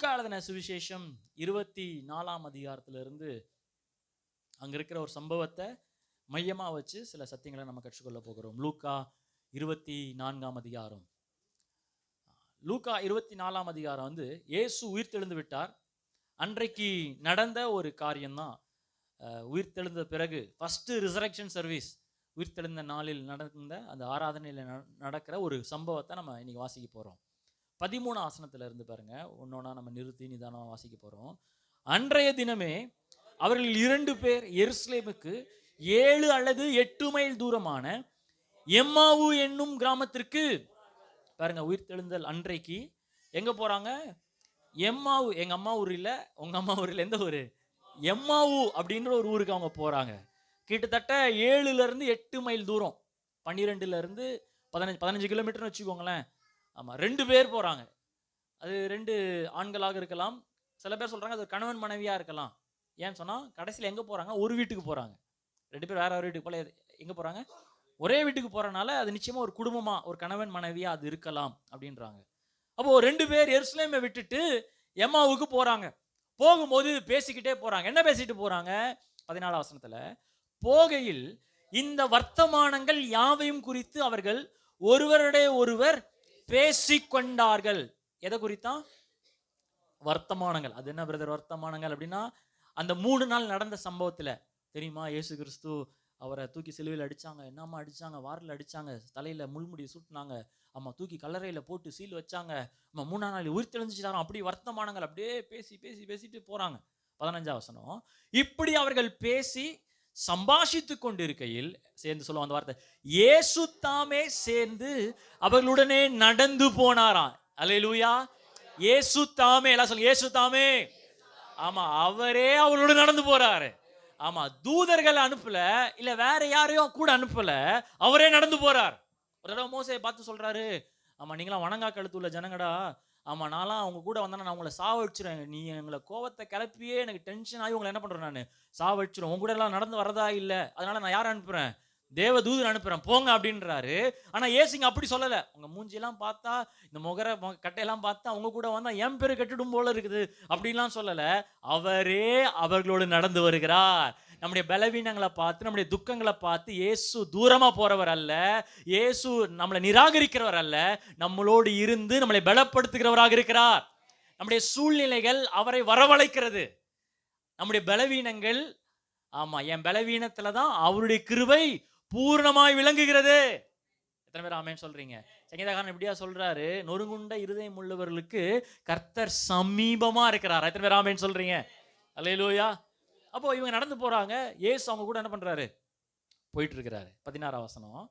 லூக்கா எழுதின சுவிசேஷம் 24ஆம் அதிகாரத்திலிருந்து அங்க இருக்கிற ஒரு சம்பவத்தை மையமா வச்சு சில சத்தியங்களை நம்ம கற்றுக்கொள்ள போகிறோம். லூக்கா 24ஆம் அதிகாரம். லூக்கா 24ஆம் அதிகாரம் வந்து இயேசு உயிர்த்தெழுந்து விட்டார். அன்றைக்கு நடந்த ஒரு காரியம்தான். உயிர்த்தெழுந்த பிறகு ஃபர்ஸ்ட் ரிசரக்ஷன் சர்வீஸ், உயிர்த்தெழுந்த நாளில் நடந்த அந்த ஆராதனையில் நடக்கிற ஒரு சம்பவத்தை நம்ம இன்னைக்கு வாசிக்க போறோம். 13 ஆசனத்துல இருந்து பாருங்க, ஒன்னொன்னா நம்ம நிறுத்தி நிதானமா வாசிக்க போறோம். அன்றைய தினமே அவர்கள் 2 பேர் எருசலேமுக்கு 7 அல்லது 8 மைல் தூரமான எம்மாவு என்னும் கிராமத்திற்கு, பாருங்க, உயிர்த்தெழுந்தல் அன்றைக்கு எங்க போறாங்க? எம்மாவு. எங்க அம்மா ஊர் இல்ல, உங்க அம்மா ஊர் இல்ல, எந்த ஊரு? எம்மாவு அப்படின்ற ஒரு ஊருக்கு அவங்க போறாங்க. கிட்டத்தட்ட 7ல இருந்து 8 மைல் தூரம், 12ல இருந்து 15 கிலோமீட்டர்னு வச்சுக்கோங்களேன். ஆமா, 2 பேர் போறாங்க. அது 2 ஆண்களாக இருக்கலாம், சில பேர் சொல்றாங்க அது கணவன் மனைவியா இருக்கலாம். ஏன்னு சொன்னா கடைசியில் எங்க போறாங்க? ஒரு வீட்டுக்கு போறாங்க. 2 பேர் வேற வேற வீட்டுக்கு போல, எங்க போறாங்க? ஒரே வீட்டுக்கு போறனால அது நிச்சயமா ஒரு குடும்பமா, ஒரு கணவன் மனைவியா அது இருக்கலாம் அப்படின்றாங்க. அப்போ 2 பேர் எருசலேமை விட்டுட்டு எம்மாவுக்கு போறாங்க. போகும்போது பேசிக்கிட்டே போறாங்க. என்ன பேசிட்டு போறாங்க? 14 வசனத்துல, போகையில் இந்த வர்த்தமானங்கள் யாவையும் குறித்து அவர்கள் ஒருவருடைய ஒருவர் பேசிக்கொண்டார்கள். எதை குறித்தா? வர்த்தமானங்கள். அது என்ன பிரதர் வர்த்தமானங்கள் அப்படின்னா, அந்த 3 நாள் நடந்த சம்பவத்துல தெரியுமா? இயேசு கிறிஸ்து அவரை தூக்கி சிலுவையில் அடிச்சாங்க. என்னம்மா அடிச்சாங்க? வாரில் அடிச்சாங்க, தலையில முள்முடி சுட்டினாங்க, அம்மா தூக்கி கல்லறையில போட்டு சீல் வச்சாங்க, அம்மா 3ஆம் நாள் உயிர்த்தெழுந்துட்டாராம். அப்படி வர்த்தமானங்கள் அப்படியே பேசிட்டு போறாங்க. 15 வசனம், இப்படி அவர்கள் பேசி சம்பாஷித்து கொண்டிருக்கையில், சேர்ந்து சொல்லுவோம் அந்த வார்த்தை, இயேசு தாமே சேர்ந்து அவர்களுடனே நடந்து போனாராம். அல்லேலூயா. இயேசு தாமே, எல்லாம் சொல்லுங்க, இயேசு தாமே. ஆமா, அவரே அவரோடு நடந்து போறாரு. ஆமா, தூதர்கள் அனுப்பல, இல்ல வேற யாரையும் கூட அனுப்பல, அவரே நடந்து போறார். ஒரு தடவை மோசேயை பார்த்து சொல்றாரு, ஆமா நீங்களாம் வணங்கா கழுத்துள்ள ஜனங்கடா, ஆமா நான்லாம் அவங்க கூட வந்தேன்னா நான் உங்களை சாவடிச்சிருவேன், நீ எங்களை கோவத்தை கிளப்பியே எனக்கு டென்ஷன் ஆகி உங்களை என்ன பண்றேன், நான் சாவடிச்சிருவேன், உங்க கூட எல்லாம் நடந்து வரதா இல்லை, அதனால நான் யாரை அனுப்புறேன்? தேவ தூதன் அனுப்புறேன், போங்க அப்படின்றாரு. ஆனா ஏசுங்க அப்படி சொல்லல. உங்க மூஞ்சியெல்லாம் பார்த்தா, இந்த கட்டையெல்லாம் பார்த்தா உங்க கூட வந்தா என் பேரு கெட்டுடும் போல இருக்குது அப்படின்லாம் சொல்லல. அவரே அவர்களோடு நடந்து வருகிறார். நம்முடைய பலவீனங்களை பார்த்து, நம்முடைய துக்கங்களை பார்த்து இயேசு தூரமா போறவர் அல்ல. இயேசு நம்மளை நிராகரிக்கிறவர் அல்ல, நம்மளோடு இருந்து நம்மளை பலப்படுத்துகிறவராக இருக்கிறார். நம்முடைய சூழ்நிலைகள் அவரை வரவழைக்கிறது. நம்முடைய பலவீனங்கள், ஆமா என் பலவீனத்துல தான் அவருடைய கிருபை பூர்ணமாய் விளங்குகிறது. எத்தனை பேர் ஆமென் சொல்றீங்க? சங்கீதக்காரன் இப்படியா சொல்றாரு, நொறுங்குண்ட இருதயம் உள்ளவர்களுக்கு கர்த்தர் சமீபமா இருக்கிறார். எத்தனை பேர் ஆமென் சொல்றீங்க? அல்லேலூயா. அப்போ இவங்க நடந்து போறாங்க, இயேசு அவங்க கூட என்ன பண்றாரு? போயிட்டு இருக்கிறாரு. 16 வசனம்,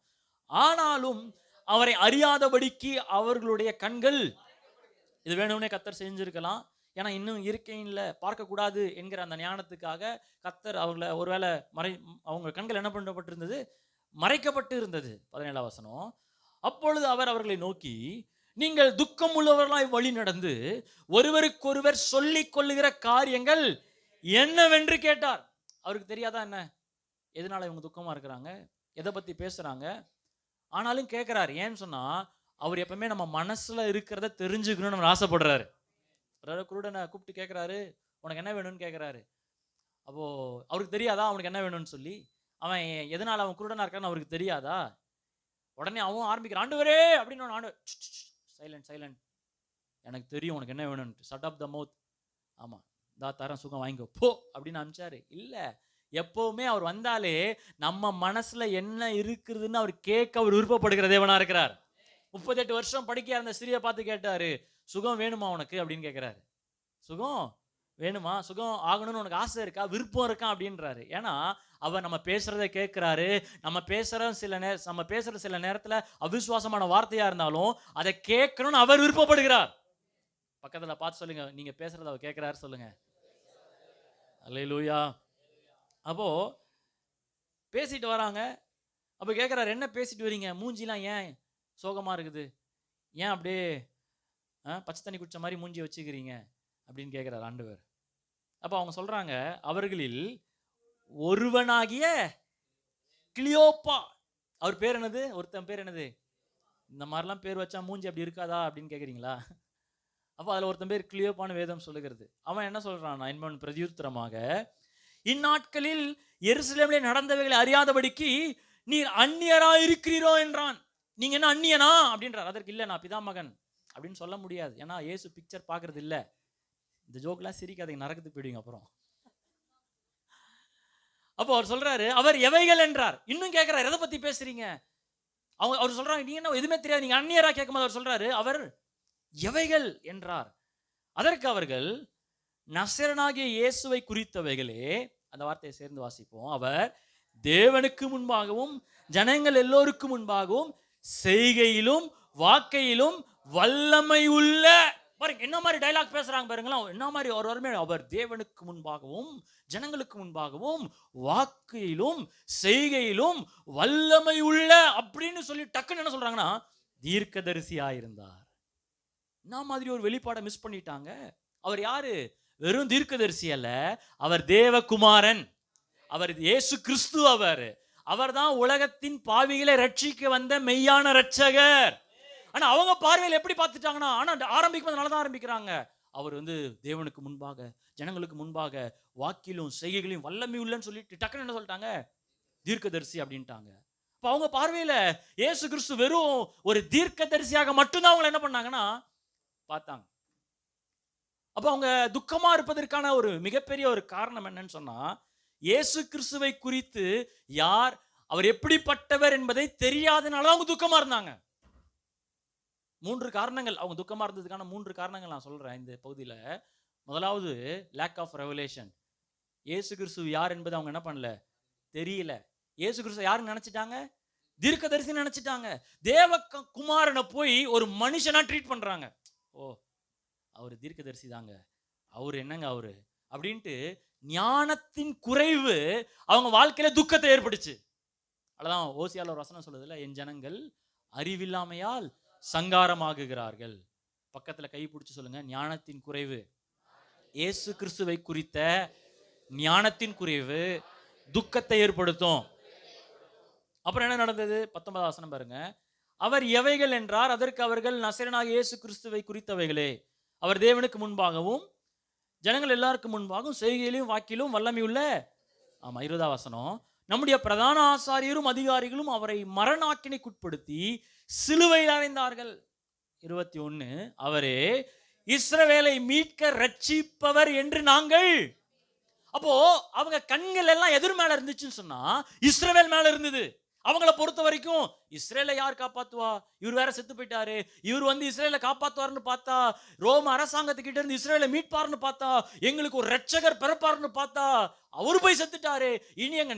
ஆனாலும் அவரை அறியாதபடிக்கு அவர்களுடைய கண்கள், இது வேணும்னே கர்த்தர் செஞ்சிருக்கலாம், ஏன்னா இன்னும் இருக்கையில பார்க்கக்கூடாது என்கிற அந்த ஞானத்துக்காக கர்த்தர் அவங்கள ஒருவேளை அவங்க கண்கள் என்ன பண்ணப்பட்டிருந்தது? மறைக்கப்பட்டு இருந்தது. 17 வசனம், அப்பொழுது அவர் அவர்களை நோக்கி, நீங்கள் துக்கம் உள்ளவர்களாய் வழி நடந்து ஒருவருக்கொருவர் சொல்லிக் கொள்ளுகிற காரியங்கள் என்னவென்று கேட்டார். அவருக்கு தெரியாதா என்ன எதனால இவங்க துக்கமா இருக்கிறாங்க, எதை பத்தி பேசுறாங்க? ஆனாலும் கேட்கிறாரு. ஏன்னு சொன்னா அவர் எப்பவுமே நம்ம மனசுல இருக்கிறத தெரிஞ்சுக்கணும்னு நம்ம ஆசைப்படுறாரு. குருடனை கூப்பிட்டு கேட்கிறாரு, உனக்கு என்ன வேணும்னு கேட்கிறாரு. அப்போ அவருக்கு தெரியாதா அவனுக்கு என்ன வேணும்னு சொல்லி? அவன் எதனால அவன் குருடனா இருக்கான்னு அவருக்கு தெரியாதா? உடனே அவன் ஆரம்பிக்கிறான், ஆண்டவரே அப்படின்னு. ஆண்டவர் சைலண்ட், எனக்கு தெரியும் உனக்கு என்ன வேணும்னு, ஷட் அப் த மவுத். ஆமா, தரம் சுகம் வாங்கிக்கோ போ அப்படின்னு அனுப்பிச்சாரு. இல்ல, எப்பவுமே அவர் வந்தாலே நம்ம மனசுல என்ன இருக்குதுன்னு அவர் கேட்க அவர் விருப்பப்படுகிற தேவனா இருக்கிறார். 38 வருஷம் படிக்க இருந்த ஸ்திரியை பார்த்து கேட்டாரு, சுகம் வேணுமா உனக்கு அப்படின்னு கேட்கிறாரு. சுகம் வேணுமா? சுகம் ஆகணும்னு உனக்கு ஆசை இருக்கா, விருப்பம் இருக்கா அப்படின்றாரு. ஏன்னா அவர் நம்ம பேசுறதை கேட்கிறாரு. நம்ம பேசுற சில நேரத்துல அவிசுவாசமான வார்த்தையா இருந்தாலும் அதை கேட்கணும்னு அவர் விருப்பப்படுகிறார். பக்கத்துல பார்த்து சொல்லுங்க, நீங்க பேசுறத அவர் கேட்கிறாரு சொல்லுங்க. அல்லேலூயா. அப்போ பேசிட்டு வராங்க. அப்ப கேட்கிறாரு, என்ன பேசிட்டு வரீங்க? மூஞ்சிலாம் ஏன் சோகமா இருக்குது? ஏன் அப்படியே பச்சை தண்ணி குடிச்ச மாதிரி மூஞ்சி வச்சுக்கிறீங்க அப்படின்னு கேட்கிறார் ஆண்டவர். அப்ப அவங்க சொல்றாங்க, அவர்களில் ஒருவனாகிய கிளியோப்பா, அவர் பேர் என்னது? ஒருத்தன் பேர் என்னது? இந்த மாதிரிலாம் பேர் வச்சா மூஞ்சி அப்படி இருக்காதா அப்படின்னு கேட்குறீங்களா? அப்ப அதுல ஒருத்தன் பேர் கிளியோப்பான்னு வேதம் சொல்லுகிறது. அவன் என்ன சொல்றான்? என்பவன் பிரதியுத்தரமாக, இந்நாட்களில் எருசலேமிலே நடந்தவைகளை அறியாதபடிக்கு நீர் அந்நியரா இருக்கிறீரோ என்றான். நீங்க என்ன அந்நியனா அப்படின்றார். அதற்கு இல்ல, நான் பிதாமகன் அப்படின்னு சொல்ல முடியாது. ஏன்னா இயேசு பிக்சர் பாக்குறது இல்ல. இந்த ஜோக்லாம் சிரிக்காதீங்க, நரகத்துக்கு போயிடுவீங்க அப்புறம். அப்போ அவர் சொல்றாரு, அவர் எவைகள் என்றார். இன்னும் கேட்கிறார், எதை பத்தி பேசுறீங்க? அவர் சொல்றாங்க, நீங்க என்ன எதுவுமே தெரியாது, நீங்க அந்நியரா கேட்கும்போது அவர் சொல்றாரு, அவர் எவைகள் என்றார். அதற்கு அவர்கள், நசரனாகிய இயேசுவை குறித்தவைகளே. அந்த வார்த்தையை சேர்ந்து வாசிப்போம். அவர் தேவனுக்கு முன்பாகவும் ஜனங்கள் எல்லோருக்கும் முன்பாகவும் செய்கையிலும் வாக்கையிலும் வல்லமை உள்ள. பாருங்க என்ன மாதிரி டைலாக் பேசுறாங்க பாருங்களா, என்ன மாதிரி ஒரு வறுமை. அவர் தேவனுக்கு முன்பாகவும் ஜனங்களுக்கு முன்பாகவும் வாக்கையிலும் செய்கையிலும் வல்லமை உள்ள அப்படின்னு சொல்லி டக்குன்னு என்ன சொல்றாங்கன்னா, தீர்க்கதரிசியா இருந்தார். என்ன மாதிரி ஒரு வெளிப்பாடை மிஸ் பண்ணிட்டாங்க. அவர் யாரு? வெறும் தீர்க்கதரிசி அல்ல, அவர் தேவகுமாரன், அவர் இயேசு கிறிஸ்து. அவர் தான் உலகத்தின் பாவிகளை ரட்சிக்க வந்த மெய்யான ரட்சகர். ஆனா அவங்க பார்வையில் எப்படி பார்த்துட்டாங்கன்னா, ஆனா ஆரம்பிக்கும் நல்லா தான் ஆரம்பிக்கிறாங்க. அவர் தேவனுக்கு முன்பாக ஜனங்களுக்கு முன்பாக வாக்கிலும் செய்கைகளையும் வல்லமை உள்ளன்னு சொல்லிட்டு டக்குன்னு என்ன சொல்லிட்டாங்க? தீர்க்கதரிசி அப்படின்ட்டாங்க. அப்ப அவங்க பார்வையில இயேசு கிறிஸ்து வெறும் ஒரு தீர்க்கதரிசியாக மட்டும்தான் அவங்க என்ன பண்ணாங்கன்னா பார்த்தாங்க. அப்ப அவங்க துக்கமா இருப்பதற்கான ஒரு மிகப்பெரிய ஒரு காரணம் என்னன்னு சொன்னா, இயேசு கிறிஸ்துவை குறித்து யார், அவர் எப்படிப்பட்டவர் என்பதை தெரியாதனால அவங்க துக்கமா இருந்தாங்க. 3 காரணங்கள் அவங்க துக்கமா இருந்ததுக்கான 3 காரணங்கள் நான் சொல்றேன் இந்த பகுதியில். முதலாவது, லேக் ஆஃப் ரெவலேஷன். இயேசு கிறிஸ்து யார் என்பது அவங்க என்ன பண்ணல, தெரியல. இயேசு கிறிஸ்து யாருன்னு நினைச்சிட்டாங்க? தீர்க்கதரிசி நினைச்சிட்டாங்க. தேவ குமாரனை போய் ஒரு மனுஷனா ட்ரீட் பண்றாங்க. ஓ, அவர் தீர்க்கதரிசி தாங்க, அவர் என்னங்க அவரு அப்படின்ட்டு ஞானத்தின் குறைவு அவங்க வாழ்க்கையில துக்கத்தை ஏற்படுச்சு. அதான் ஓசியால ஒரு வசனம் சொல்லுதுல, என் ஜனங்கள் அறிவில்லாமையால் சங்காரமாகுகிறார்கள். பக்கத்துல கை பிடிச்சு சொல்லுங்க, ஞானத்தின் குறைவு. இயேசு கிறிஸ்துவை குறித்த ஞானத்தின் குறைவு துக்கத்தை ஏற்படுத்தும். அப்புறம் என்ன நடந்தது? 19 வசனம் பாருங்க. அவர் எவைகள் என்றார். அதற்கு அவர்கள், நசரேயனாகிய இயேசு கிறிஸ்துவை குறித்தவைகளே. அவர் தேவனுக்கு முன்பாகவும் ஜனங்கள் எல்லாருக்கும் முன்பாகவும் செய்கையிலும் வாக்கிலும் வல்லமை உள்ள. ஆமா, 20 வசனம். நம்முடைய பிரதான ஆசாரியரும் அதிகாரிகளும் அவரை மரணாக்கினைக்குட்படுத்தி சிலுவையில் அறைந்தார்கள். 21, அவரே இஸ்ரவேலை மீட்க ரட்சிப்பவர் என்று நாங்கள். அப்போ அவங்க கண்கள் எல்லாம் எதிர் மேல இருந்துச்சுன்னு சொன்னா இஸ்ரவேல் மேல இருந்தது. அவங்கள பொறுத்த வரைக்கும் இஸ்ரேலை யார் காப்பாத்துவா? இவர் வேற செத்து போயிட்டாரு. இவர் இஸ்ரேலை காப்பாத்துவாருன்னு பார்த்தா, ரோம அரசாங்கத்துக்கிட்ட இருந்து இஸ்ரேலை மீட்பாருன்னு பார்த்தா, எங்களுக்கு ஒரு ரட்சகர் பிறப்பாருன்னு பார்த்தா அவரு போய் செத்துட்டாரு. இனி எங்க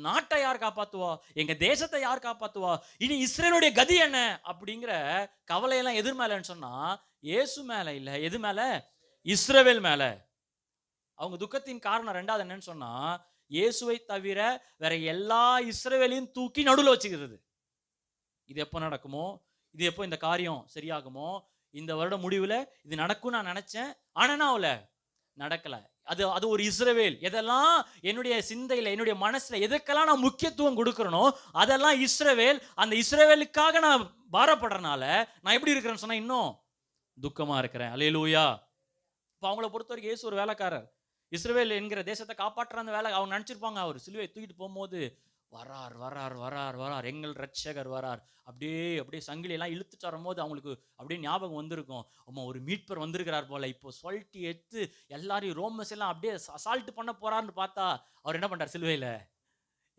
நாட்டை யார் காப்பாத்துவா? எங்க தேசத்தை யார் காப்பாத்துவா? இனி இஸ்ரேலுடைய கதி என்ன அப்படிங்கிற கவலையெல்லாம் எதிர் மேலன்னு சொன்னா இயேசு மேல இல்ல. எது மேல? இஸ்ரவேல் மேல. அவங்க துக்கத்தின் காரணம் ரெண்டாவது என்னன்னு சொன்னா, இயேசுவை தவிர வேற எல்லா இஸ்ரவேலையும் தூக்கி நடுவில் வச்சுக்கிறது. இது எப்போ நடக்குமோ, இது எப்போ இந்த காரியம் சரியாகுமோ, இந்த வருட முடிவுல இது நடக்கும் நான் நினைச்சேன், ஆனா நடக்கல. அது ஒரு இஸ்ரவேல். எதெல்லாம் என்னுடைய சிந்தையில என்னுடைய மனசுல எதுக்கெல்லாம் நான் முக்கியத்துவம் கொடுக்கறனோ அதெல்லாம் இஸ்ரவேல். அந்த இஸ்ரவேலுக்காக நான் பாரப்படுறனால நான் எப்படி இருக்கிறேன்னு சொன்னா இன்னும் துக்கமா இருக்கிறேன். அல்லேலூயா. இப்போ அவங்கள பொறுத்த வரைக்கும் இயேசு ஒரு வேலைக்காரர். இஸ்ரவேல் என்கிற தேசத்தை காப்பாற்ற அந்த வேலை அவங்க நினைச்சிருப்பாங்க. அவர் சிலுவையை தூக்கிட்டு போகும்போது வரார் வரார் வரார் வரார், எங்கள் ரட்சகர் வரார். அப்படியே சங்கிலியெல்லாம் இழுத்துட்டு வரும்போது அவங்களுக்கு அப்படியே ஞாபகம் வந்திருக்கும், அம்மா ஒரு மீட்பர் வந்திருக்கிறார் போல. இப்போ சொல்லிட்டு எடுத்து எல்லாரையும் ரோமஸ் எல்லாம் அப்படியே அசால்ட் பண்ண போறாருன்னு பார்த்தா அவர் என்ன பண்றார்? சிலுவையில்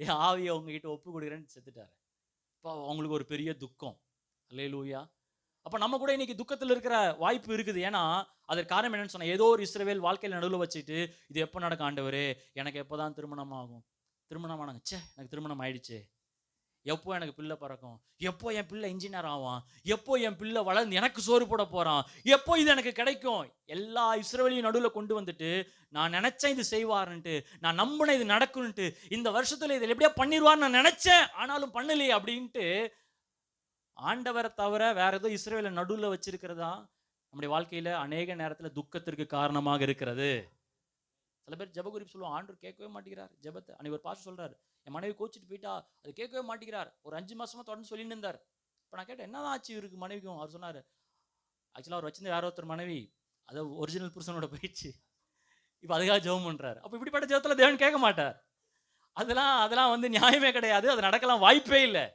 என் ஆவியை உங்ககிட்ட ஒப்பு கொடுக்குறேன்னு செத்துட்டார். இப்போ அவங்களுக்கு ஒரு பெரிய துக்கம். அல்லேலூயா. அப்போ நம்ம கூட இன்னைக்கு துக்கத்தில் இருக்கிற வாய்ப்பு இருக்குது. ஏன்னா அதற்கு காரணம் என்னன்னு சொன்னா, ஏதோ ஒரு இஸ்ரவேல் வாழ்க்கையில் நடுவில் வச்சுட்டு இது எப்போ நடக்க ஆண்டவரே, எனக்கு எப்போதான் திருமணம் ஆகும், திருமணம் ஆனாங்க, எனக்கு திருமணம் ஆயிடுச்சு, எப்போ எனக்கு பிள்ளை பிறக்கும், எப்போ என் பிள்ளை இன்ஜினியர் ஆவான், எப்போ என் பிள்ளை வளர்ந்து எனக்கு சோறு போட போறான், எப்போ இது எனக்கு கிடைக்கும். எல்லா இஸ்ரவேலையும் நடுவில் கொண்டு வந்துட்டு நான் நினைச்சேன் இது செய்வாருன்ட்டு, நான் நம்பினேன் இது நடக்கும்ன்ட்டு, இந்த வருஷத்துல இதில் எப்படியா பண்ணிடுவார்னு நான் நினைச்சேன் ஆனாலும் பண்ணலையே அப்படின்ட்டு ஆண்டவரை தவிர வேற ஏதோ இஸ்ரவேலை நடுவில் வச்சிருக்கிறதா நம்முடைய வாழ்க்கையில அநேக நேரத்தில் துக்கத்திற்கு காரணமாக இருக்கிறது. சில பேர் ஜெப குறிப்பு சொல்லுவோம், ஆண்டவர் கேட்கவே மாட்டேங்கிறார் ஜெபத்தை. அன்னைக்கு ஒரு பாஸ்டர் சொல்றாரு, என் மனைவி கோச்சிட்டு போயிட்டா, அது கேட்கவே மாட்டேங்கிறார். ஒரு 5 மாசமா தொடர்ந்து சொல்லிட்டு இருந்தார். இப்போ நான் கேட்டேன், என்னதான் ஆச்சு இவருக்கு மனைவிக்கும்? அவர் சொன்னார், ஆக்சுவலாக அவர் வச்சிருந்த வேற ஒருத்தர் மனைவி அதை ஒரிஜினல் புருஷனோட போயிடுச்சு. இப்போ அதுக்காக ஜெபம் பண்றாரு. அப்போ இப்படிப்பட்ட ஜெபத்தில் தேவன் கேட்க மாட்டார். அதெல்லாம் வந்து நியாயமே கிடையாது. அது நடக்கலாம் வாய்ப்பே இல்லை.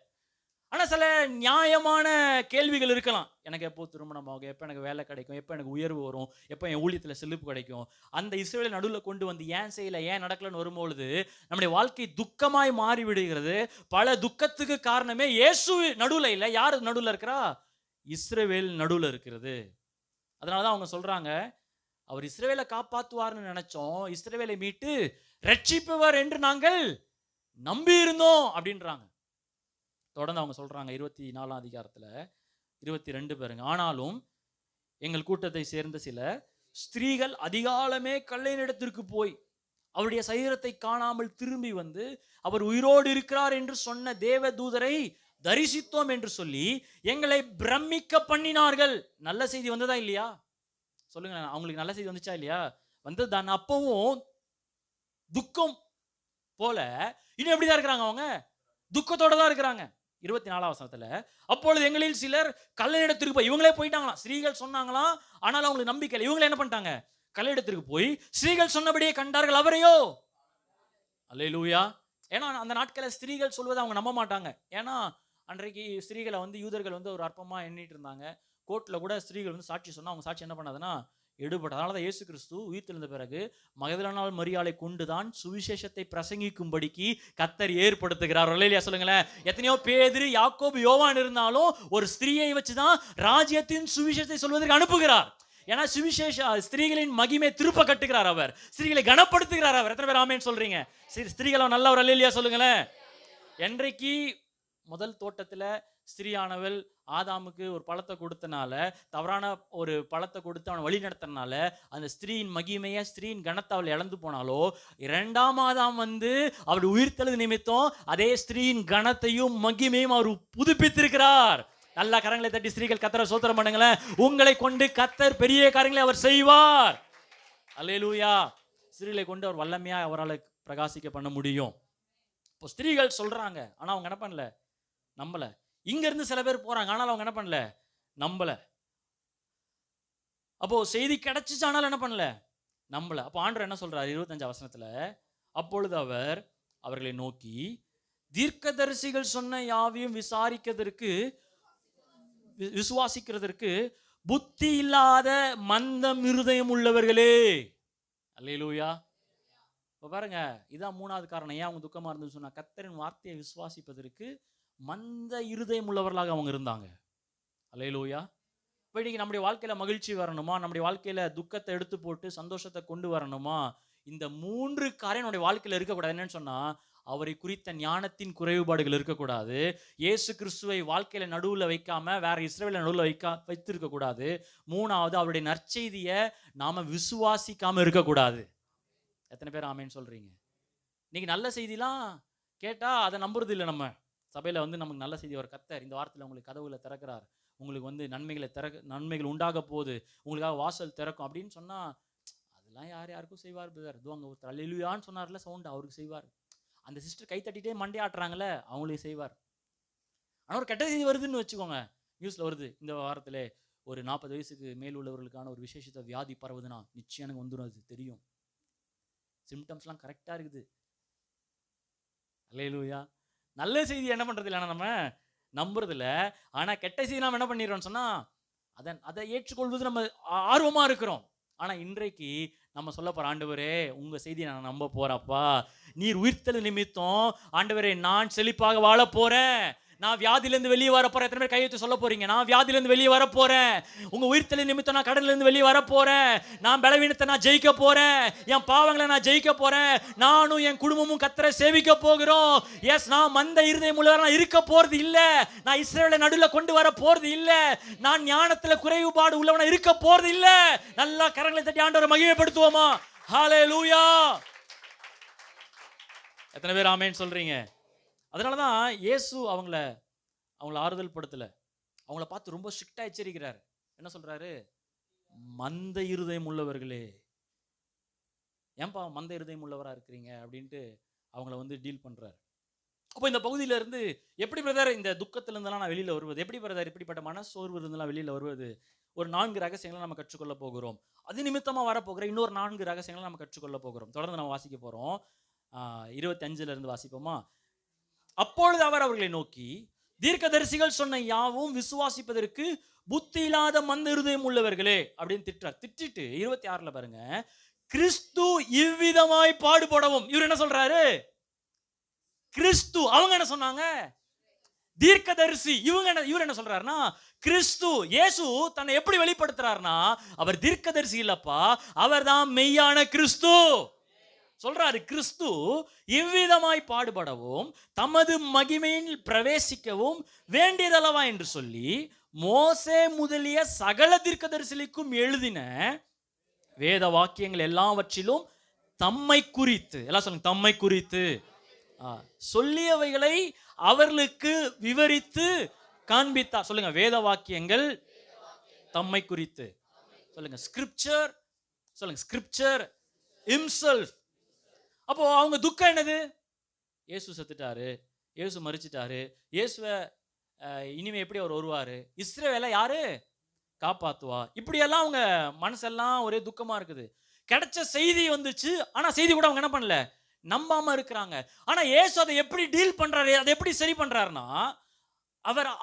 ஆனால் சில நியாயமான கேள்விகள் இருக்கலாம். எனக்கு எப்போ திருமணம் ஆகும், எப்போ எனக்கு வேலை கிடைக்கும், எப்போ எனக்கு உயர்வு வரும், எப்போ என் ஊழியத்தில் செழிப்பு கிடைக்கும். அந்த இஸ்ரவேலை நடுவில் கொண்டு வந்து ஏன் செய்யலை, ஏன் நடக்கலன்னு வரும்பொழுது நம்முடைய வாழ்க்கை துக்கமாய் மாறி விடுகிறது. பல துக்கத்துக்கு காரணமே இயேசு நடுவில் இல்லை. யார் நடுவில் இருக்கிறா? இஸ்ரவேல் நடுவில் இருக்கிறது. அதனால தான் அவங்க சொல்றாங்க, அவர் இஸ்ரவேலை காப்பாற்றுவார்னு நினைச்சோம், இஸ்ரவேலை மீட்டு ரட்சிப்பவர் என்று நாங்கள் நம்பி இருந்தோம் அப்படின்றாங்க. தொடர்ந்து அவங்க சொல்றாங்க 24ஆம் அதிகாரத்துல 22 பாருங்க. ஆனாலும் எங்கள் கூட்டத்தை சேர்ந்த சில ஸ்திரீகள் அதிகாலமே கல்லைனிடத்திற்கு போய் அவருடைய சரீரத்தை காணாமல் திரும்பி வந்து அவர் உயிரோடு இருக்கிறார் என்று சொன்ன தேவ தூதரை தரிசித்தோம் என்று சொல்லி எங்களை பிரமிக்க பண்ணினார்கள். நல்ல செய்தி வந்ததா இல்லையா? சொல்லுங்க, அவங்களுக்கு நல்ல செய்தி வந்துச்சா இல்லையா? வந்து தான் அப்பவும் துக்கம் போல இன்னும் எப்படிதான் இருக்கிறாங்க? அவங்க துக்கத்தோட தான் இருக்கிறாங்க. 24ஆம் வசனத்துல அப்பொழுது எங்களில் சிலர் கல்லிடத்திற்கு போய், இவங்களே போயிட்டாங்களாம். ஸ்திரீகள் சொன்னாங்களாம், ஆனாலும் அவங்களுக்கு நம்பிக்கை இல்லை. இவங்களே என்ன பண்ணிட்டாங்க? கல்லிடத்திற்கு போய் ஸ்திரீகள் சொன்னபடியே கண்டார்கள் அவரையோ. அல்லேலூயா. ஏன்னா அந்த நாட்களில் ஸ்திரீகள் சொல்வதை அவங்க நம்ப மாட்டாங்க. ஏன்னா அன்றைக்கு ஸ்திரீகளை வந்து யூதர்கள் வந்து ஒரு அற்பமா எண்ணிட்டு இருந்தாங்க. கோர்ட்ல கூட ஸ்திரீகள் வந்து சாட்சி சொன்னா அவங்க சாட்சி என்ன பண்ணாதுன்னா எடுபட்டது. அதனால தான் இயேசு கிறிஸ்து உயிர்த்தெழுந்த பிறகு மகதலேனாள் மரியாளை கொண்டுதான் சுவிசேஷத்தை பிரசங்கிக்கும்படிக்கு கர்த்தர் ஏற்படுத்துகிறார். அல்லேலூயா சொல்லுங்களேன். எத்தனையோ பேதுரு, யாக்கோபு, யோவான் இருந்தாலும் ஒரு ஸ்திரீயை வச்சுதான் ராஜ்யத்தின் சுவிசேஷத்தை சொல்வதற்கு அனுப்புகிறார். ஏன்னா சுவிசேஷ ஸ்திரீகளின் மகிமை திருப்ப கட்டுகிறார் அவர், ஸ்திரீகளை கனப்படுத்துகிறார் அவர். எத்தனை பேர் ஆமென் சொல்றீங்க? ஸ்திரீகளை நல்லவர் அல்லேலூயா சொல்லுங்களேன். என்றைக்கு முதல் தோட்டத்துல ஸ்திரீயானவள் ஆதாமுக்கு ஒரு பழத்தை கொடுத்தனால, தவறான ஒரு பழத்தை கொடுத்து அவனை வழி நடத்தினால அந்த ஸ்திரீயின் மகிமையை, ஸ்திரீயின் கனத்தை அவள் இழந்து போனாலோ, 2ஆம் ஆதாம் வந்து அவருடைய உயிர்த்தெழுது நிமித்தம் அதே ஸ்திரீயின் கனத்தையும் மகிமையும் அவர் புதுப்பித்திருக்கிறார். நல்லா கரங்களை தட்டி ஸ்திரீகள் கர்த்தரை ஸ்தோத்திரம் பண்ணுங்களேன். உங்களை கொண்டு கர்த்தர் பெரிய காரியங்களை அவர் செய்வார். அல்லேலூயா. ஸ்திரீகளை கொண்டு அவர் வல்லமையா அவரால் பிரகாசிக்க பண்ண முடியும். இப்போ ஸ்திரீகள் சொல்றாங்க, ஆனா அவங்க என்ன பண்ணல? நம்பல. இங்க இருந்து சில பேர் போறாங்க, ஆனாலும் அவங்க என்ன பண்ணல? நம்பல. அப்போ செய்தி கிடைச்சிச்சு, ஆனாலும் என்ன பண்ணல? நம்பல. அப்போ ஆண்டவர் என்ன சொல்றாரு 25ஆம் வசனத்துல? அப்பொழுது அவர் அவர்களை நோக்கி, தீர்க்கதரிசிகள் சொன்ன யாவையும் விசுவாசிக்கிறதற்கு புத்தி இல்லாத மந்தம் இருதயம் உள்ளவர்களே. அல்லேலூயா. இப்போ பாருங்க, இதான் 3வது காரணம் ஏன் அவங்க துக்கமா இருந்துன்னு சொன்னா, கர்த்தரின் வார்த்தையை விசுவாசிப்பதற்கு மந்த இருதயம் உள்ளவர்களாக அவங்க இருந்தாங்க. அல்லேலூயா. இப்போ இன்னைக்கு நம்முடைய வாழ்க்கையில மகிழ்ச்சி வரணுமா, நம்முடைய வாழ்க்கையில துக்கத்தை எடுத்து போட்டு சந்தோஷத்தை கொண்டு வரணுமா, இந்த 3 காரியம் நம்முடைய வாழ்க்கையில இருக்கக்கூடாது. என்னன்னு சொன்னா, அவரை குறித்த ஞானத்தின் குறைபாடுகள் இருக்கக்கூடாது. இயேசு கிறிஸ்துவை வாழ்க்கையில நடுவில் வைக்காம வேற இஸ்ரவேலை நடுவில் வைத்திருக்க கூடாது. 3வது அவருடைய நற்செய்தியை நாம விசுவாசிக்காம இருக்கக்கூடாது. எத்தனை பேர் ஆமேன்னு சொல்றீங்க? இன்னைக்கு நல்ல செய்திலாம் கேட்டா அதை நம்புறது இல்லை. நம்ம சபையில வந்து நமக்கு நல்ல செய்தி, ஒரு கர்த்தர் இந்த வாரத்தில் உங்களுக்கு கதவுல திறக்கிறார், உங்களுக்கு வந்து நன்மைகள் உண்டாக போகுது, உங்களுக்காக வாசல் திறக்கும் அப்படின்னு சொன்னா, அதெல்லாம் யாருக்கும் செய்வார் பிரதர். அங்கே ஒருத்தர் அல்லேலூயான்னு சொன்னார்ல சவுண்ட், அவருக்கு செய்வார். அந்த சிஸ்டர் கை தட்டிட்டே மண்டையாட்டுறாங்களே, அவங்களுக்கு செய்வார். ஆனால் ஒரு கெட்ட செய்தி வருதுன்னு வச்சுக்கோங்க, நியூஸ்ல வருது, இந்த வாரத்தில் ஒரு 40 வயசுக்கு மேல் உள்ளவர்களுக்கான ஒரு விசேஷத்தை வியாதி பரவுதுன்னா நிச்சயம் எனக்கு வந்துடும். அது தெரியும், சிம்டம்ஸ்லாம் கரெக்டாக இருக்குது. அல்லேலூயா. நல்ல செய்தி என்ன பண்றது இல்லைன்னா நம்ம நம்புறது இல்லை. ஆனால் கெட்ட செய்தி நாம் என்ன பண்ணிடுறோம்னு சொன்னால் அதை ஏற்றுக்கொள்வது நம்ம ஆர்வமாக இருக்கிறோம். ஆனால் இன்றைக்கு நம்ம சொல்ல போகிற, ஆண்டவரே உங்கள் செய்தியை நான் நம்ப போகிறப்பா, நீர் உயிர்த்தெழு நிமித்தம் ஆண்டவரே நான் செழிப்பாக வாழ போகிறேன், நான் வியாதியிலேருந்து வெளியே வர போகிறேன். எத்தனை பேர் கையெழுத்து சொல்ல போறீங்க? நான் வியாதியிலேருந்து வெளியே வர போகிறேன், உங்கள் உயிர்த்தெழு நிமித்தம் நான் கடலிலேருந்து வெளியே வர போகிறேன், நான் பலவீனத்தை நான் ஜெயிக்க போகிறேன், என் பாவங்களை நான் ஜெயிக்க போகிறேன், நானும் என் குடும்பமும் கர்த்தரை சேவிக்க போகிறோம். எஸ், நான் மந்த இருதயம் உள்ளவரா நான் இருக்க போகிறது இல்லை, நான் இஸ்ரவேலை நடுவில் கொண்டு வர போகிறது இல்லை, நான் ஞானத்தில் குறைபாடு உள்ளவனா இருக்க போகிறது இல்லை. நல்லா கரங்களை தட்டி ஆண்டவரை மகிமைப்படுத்துவோமா? ஹல்லேலூயா. எத்தனை பேர் ஆமென் சொல்றீங்க? அதனால தான் இயேசு அவங்கள ஆறுதல் படுத்தலை, அவங்கள பார்த்து ரொம்ப ஸ்ட்ரிக்டாக எச்சரிக்கிறார். என்ன சொல்றாரு? மந்த இருதயம் உள்ளவர்களே. ஏன்பா மந்த இருதயம் உள்ளவராக இருக்கிறீங்க அப்படின்ட்டு அவங்கள வந்து டீல் பண்றாரு. அப்போ இந்த பகுதியில இருந்து எப்படி பிரதர் இந்த துக்கத்துல இருந்தெல்லாம் நான் வெளியில வருவது, எப்படி பிரதர் இப்படிப்பட்ட மனசோர்வு இருந்தெல்லாம் வெளியில வருவது? ஒரு 4 ரகசியங்களை நம்ம கற்றுக்கொள்ள போகிறோம். அது நிமித்தமா வரப்போகிற இன்னொரு 4 ரகசியங்களை நம்ம கற்றுக்கொள்ள போகிறோம். தொடர்ந்து நம்ம வாசிக்க போறோம். 25 இருந்து வாசிப்போமா? அப்பொழுது அவர் அவர்களை நோக்கி, தீர்க்கதரிசிகள் சொன்ன யாவும் விசுவாசிப்பதற்கு புத்தி இல்லாத மந்த இருதயம் உள்ளவர்களே அப்படின்னு திட்டுறார். திட்டிட்டு 26ல பாருங்க, கிறிஸ்து இவ்விதமாய் பாடுபடவும். இவர் என்ன சொல்றாரு? கிறிஸ்து. அவங்க என்ன சொன்னாங்க? தீர்க்கதரிசி. இவர் என்ன சொல்றாருன்னா கிறிஸ்து. இயேசு தன்னை எப்படி வெளிப்படுத்துறாருன்னா, அவர் தீர்க்கதரிசி இல்லப்பா, அவர் தான் மெய்யான கிறிஸ்து. சொல்றாரு, கிறிஸ்து இவ்விதமாய் பாடுபடவும் தமது மகிமையில் பிரவேசிக்கவும் வேண்டியதல்லவா என்று சொல்லி மோசே முதலிய சகல தீர்க்கதரிசிகளுக்கும் எழுதின வேத வாக்கியங்கள் எல்லாவற்றிலும் தம்மை குறித்து, எல்லாம் சொல்லுங்க, தம்மை குறித்து சொல்லியவைகளை அவர்களுக்கு விவரித்து காண்பித்தார். சொல்லுங்க, வேத வாக்கியங்கள் தம்மை குறித்து. சொல்லுங்க, ஸ்கிரிப்சர். சொல்லுங்க, ஸ்கிரிப்சர் himself. அப்போ அவங்க துக்கம் என்னது? இயேசு செத்துட்டாரு, இயேசு மரிச்சிட்டாரு, இயேசுவை இனிமே எப்படி அவர் வருவாரு, இஸ்ரவேலை யாரு காப்பாத்துவா, இப்படியெல்லாம் அவங்க மனசெல்லாம் ஒரே துக்கமா இருக்குது. கிடைச்ச செய்தி வந்துச்சு, ஆனா செய்தி கூட அவங்க என்ன பண்ணல, நம்பாம இருக்கிறாங்க. ஆனா இயேசு அதை எப்படி டீல் பண்றாரு, அதை எப்படி சரி பண்றாருன்னா,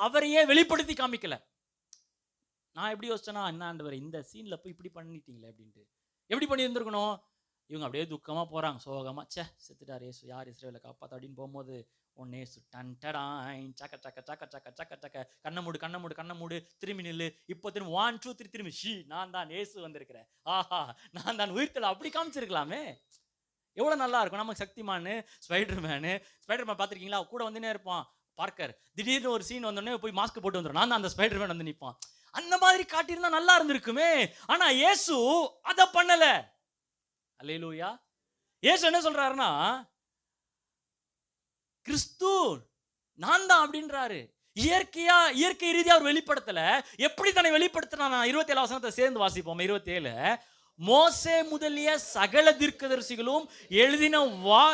அவரையே வெளிப்படுத்தி காமிக்கல. நான் எப்படி யோசிச்சேன்னா, என்ன ஆண்டவர் இந்த சீன்ல போய் இப்படி பண்ணிட்டீங்களே அப்படின்ட்டு. எப்படி பண்ணி இருந்திருக்கணும்? இவங்க அப்படியே துக்கமா போறாங்க, சோகமா, செத்துட்டார் இயேசு, யார் இஸ்ரவேலை காப்பாத்த அப்படின்னு போகும்போது, ஒன்னே டன் டடாய் சக்க சக்க சக்க சக்க சக்க சக்க, கண்ணை மூடு கண்ணை மூடு கண்ணை மூடு, திரும்பி நில்லு, இப்போ திரும்பி 1 2 3 திரும்பி நான் தான் இயேசு வந்திருக்கிறேன், ஆஹா நான் தான் உயிர்த்தல, அப்படி காமிச்சிருக்கலாமே. எவ்வளவு நல்லா இருக்கும். நமக்கு சக்திமானு, ஸ்பைடர்மேன் பார்த்துருக்கீங்களா? கூட வந்துனே இருப்பான் பார்க்கர், திடீர்னு ஒரு சீன் வந்தோடனே போய் மாஸ்க் போட்டு வந்துடும், நான் தான் அந்த ஸ்பைடர்மேன் வந்து நிற்பான். அந்த மாதிரி காட்டியிருந்தா நல்லா இருந்திருக்குமே. ஆனா இயேசு அதை பண்ணல. அல்லேலூயா. இயேசு என்ன சொல்றாருன்னா, கிறிஸ்து நான் தான் அப்படின்றாரு. இயற்கை ரீதியா அவர் வெளிப்படுத்தல. எப்படி தன்னை வெளிப்படுத்தினா? 27 வசனத்தை சேர்ந்து வாசிப்போம். 27, மோசே முதலிய சகல தீர்க்கதரிசிகளும் எழுதின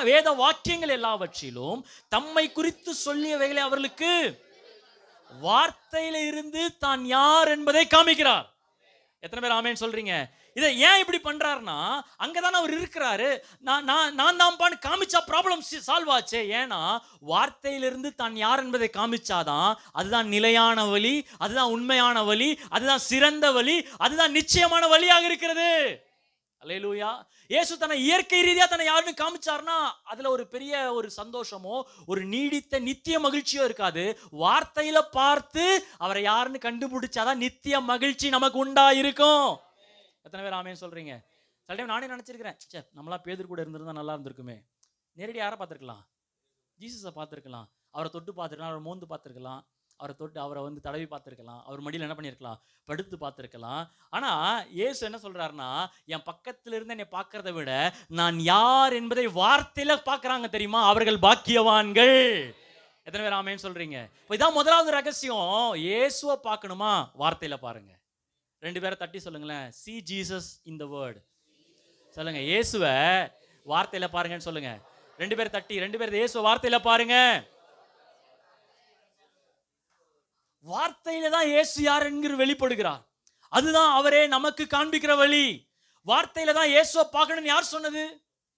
வேத வாக்கியங்கள் எல்லாவற்றிலும் தம்மை குறித்து சொல்லியவைகளை அவர்களுக்கு வார்த்தையில இருந்து தான் யார் என்பதை காமிக்கிறார். எத்தனை பேர் ஆமென் சொல்றீங்க? இதை ஏன் இப்படி பண்றாருன்னா, அங்கதானே அவர் இருக்கிறாரு. நான் தான் காமிச்சா ப்ராப்ளம் சால்வ் ஆச்சு. ஏன்னா வார்த்தையிலிருந்து தான் யார் என்பதை காமிச்சாதான் அதுதான் நிலையான வழி, அதுதான் உண்மையான வழி, அதுதான் சிறந்த வழி, அதுதான் நிச்சயமான வழியாக இருக்கிறது. அல்லேலூயா. இயேசு தன்னை இயற்கை ரீதியா தன்னை யாருன்னு காமிச்சார்னா அதுல ஒரு பெரிய ஒரு சந்தோஷமோ ஒரு நீடித்த நித்திய மகிழ்ச்சியோ இருக்காது. வார்த்தையில பார்த்து அவரை யாருன்னு கண்டுபிடிச்சாதான் நித்திய மகிழ்ச்சி நமக்கு உண்டா இருக்கும். எத்தனை பேர் ஆமென் சொல்றீங்க? சில டைம் நானே நினைச்சிருக்கிறேன், நம்மளா பேதுரு கூட இருந்திருந்தா நல்லா இருந்திருக்குமே. நேரடி யாரை பார்த்துருக்கலாம்? ஜீசஸை பார்த்துருக்கலாம், அவரை தொட்டு பார்த்துருக்கலாம், அவரை மோந்து பார்த்துருக்கலாம், அவரை வந்து தடவி பார்த்துருக்கலாம், அவர் மடியில் என்ன பண்ணியிருக்கலாம், படுத்து பார்த்துருக்கலாம். ஆனா இயேசு என்ன சொல்றாருன்னா, என் பக்கத்துல இருந்து என்னை பார்க்கறத விட நான் யார் என்பதை வார்த்தையில பார்க்கறாங்க தெரியுமா, அவர்கள் பாக்கியவான்கள். எத்தனை பேர் ஆமென் சொல்றீங்க? இதான் முதலாவது ரகசியம். இயேசுவை பார்க்கணுமா, வார்த்தையில பாருங்க. 2 பேரை தட்டி சொல்லுங்களேன், see Jesus in the word. சொல்லுங்க, இயேசுவை வார்த்தையில பாருங்கன்னு சொல்லுங்க. 2 பேர் தட்டி, 2 பேர் இயேசுவை வார்த்தையில பாருங்க. வார்த்தையில தான் இயேசு யார் என்கிற வெளிப்படுகிறார். அதுதான் அவரே நமக்கு காண்பிக்கிற வழி. வார்த்தையில தான் இயேசுவை பார்க்கணும்னு யார் சொன்னது?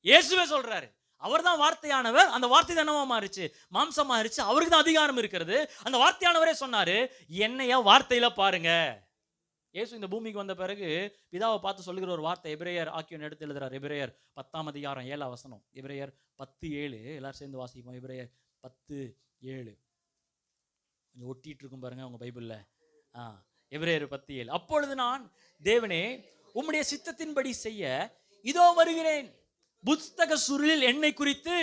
இயேசுவே சொல்றாரு. அவர் தான் வார்த்தையானவர். அந்த வார்த்தை தானவா மாறிச்சு, மாம்சமா மாறிச்சு. அவருக்கு தான் அதிகாரம் இருக்கிறது. அந்த வார்த்தையானவரே சொன்னாரு, என்னைய வார்த்தையில பாருங்க. இயேசு இந்த பூமிக்கு வந்த பிறகு பிதாவை பார்த்து சொல்லுகிற ஒரு வார்த்தை எபிரேயர் ஆக்கியோன் எடுத்து எழுதுறார். எபிரேயர் 10ஆம் அதிகாரம் 7ஆம் வசனம். எபிரேயர் 10:7 எல்லாரும் சேர்ந்து வாசிப்போம். எபிரேயர் 10:7 கொஞ்சம் ஒட்டிட்டு இருக்கும் பாருங்க உங்க பைபிள்ல. எபிரேயர் 10:7, அப்பொழுது நான் தேவனே உம்முடைய சித்தத்தின்படி செய்ய இதோ வருகிறேன், புஸ்தக சுருளில் என்னை குறித்து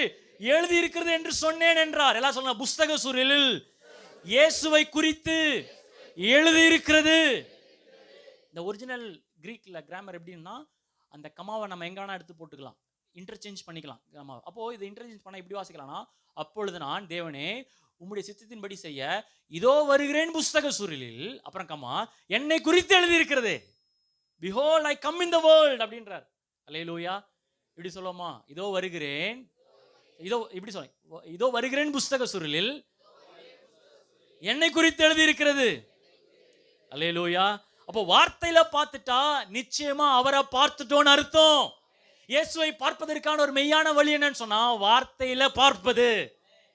எழுதி இருக்கிறது என்று சொன்னேன் என்றார். எல்லாம் சொல்லுங்க, புஸ்தக சுருளில் இயேசுவை குறித்து எழுதி இருக்கிறது. இந்த ஒரிஜினல் கிரீக்ல கிராமர் எப்படின்னா, அந்த கமாவை நம்ம எங்க வேணா எடுத்து போட்டுக்கலாம், இன்டர்சேஞ்ச் பண்ணிக்கலாம் கமாவை. அப்போ இதை இன்டர்சேஞ்ச் பண்ண இப்படி வாசிக்கலாம்னா, அப்பொழுது நான் தேவனே உம்முடைய சித்தத்தின்படி செய்ய இதோ வருகிறேன் புஸ்தக சுருளில், அப்புறம் கமா, என்னை குறித்து எழுதி இருக்கிறது. behold I come in the world அப்படின்றார். அல்லேலூயா. இப்படி சொல்லுவோமா, இதோ வருகிறேன், இதோ இப்படி சொல்ல, இதோ வருகிறேன் புஸ்தக சுருளில் என்னை குறித்து எழுதி இருக்கிறது. அல்லேலூயா. அப்போ வார்த்தையில பார்த்துட்டா நிச்சயமா அவரை பார்த்துட்டோன்னு அர்த்தம். இயேசுவை பார்ப்பதற்கான ஒரு மெய்யான வழி என்னன்னு சொன்னா வார்த்தையில பார்ப்பது.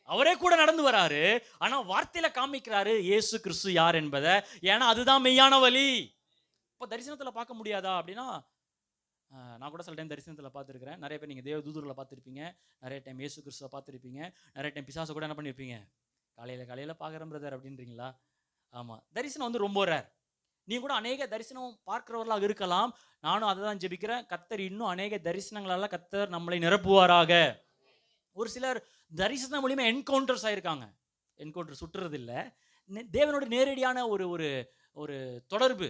அவரே கூட நடந்து வராரு, ஆனா வார்த்தையில காமிக்கிறாரு இயேசு கிறிஸ்து யார் என்பதை. ஏன்னா அதுதான் மெய்யான வழி. இப்போ தரிசனத்துல பார்க்க முடியாதா அப்படின்னா, நான் கூட சில டைம் தரிசனத்தில் பார்த்துருக்கிறேன். நிறைய பேர் நீங்கள் தேவ தூதர்களை பார்த்துருப்பீங்க, நிறைய டைம் இயேசு கிறிஸ்துவை பார்த்துருப்பீங்க, நிறைய டைம் பிசாசை கூட என்ன பண்ணியிருப்பீங்க, காலையில் பார்க்குறேன் பிரதர் அப்படின்றீங்களா? ஆமாம், தரிசனம் வந்து ரொம்ப ரேர். நீ கூட அநேக தரிசனம் பார்க்கிறவர்களாக இருக்கலாம். நானும் அதை தான் ஜெபிக்கிறேன். கர்த்தர் இன்னும் அநேக தரிசனங்களால் கர்த்தர் நம்மளை நிரப்புவாராக. ஒரு சிலர் தரிசனம் மூலியமா என்கவுண்டர்ஸ் ஆயிருக்காங்க. என்கவுண்டர் சுட்டுறது இல்லை, தேவனோட நேரடியான ஒரு ஒரு ஒரு தொடர்பு.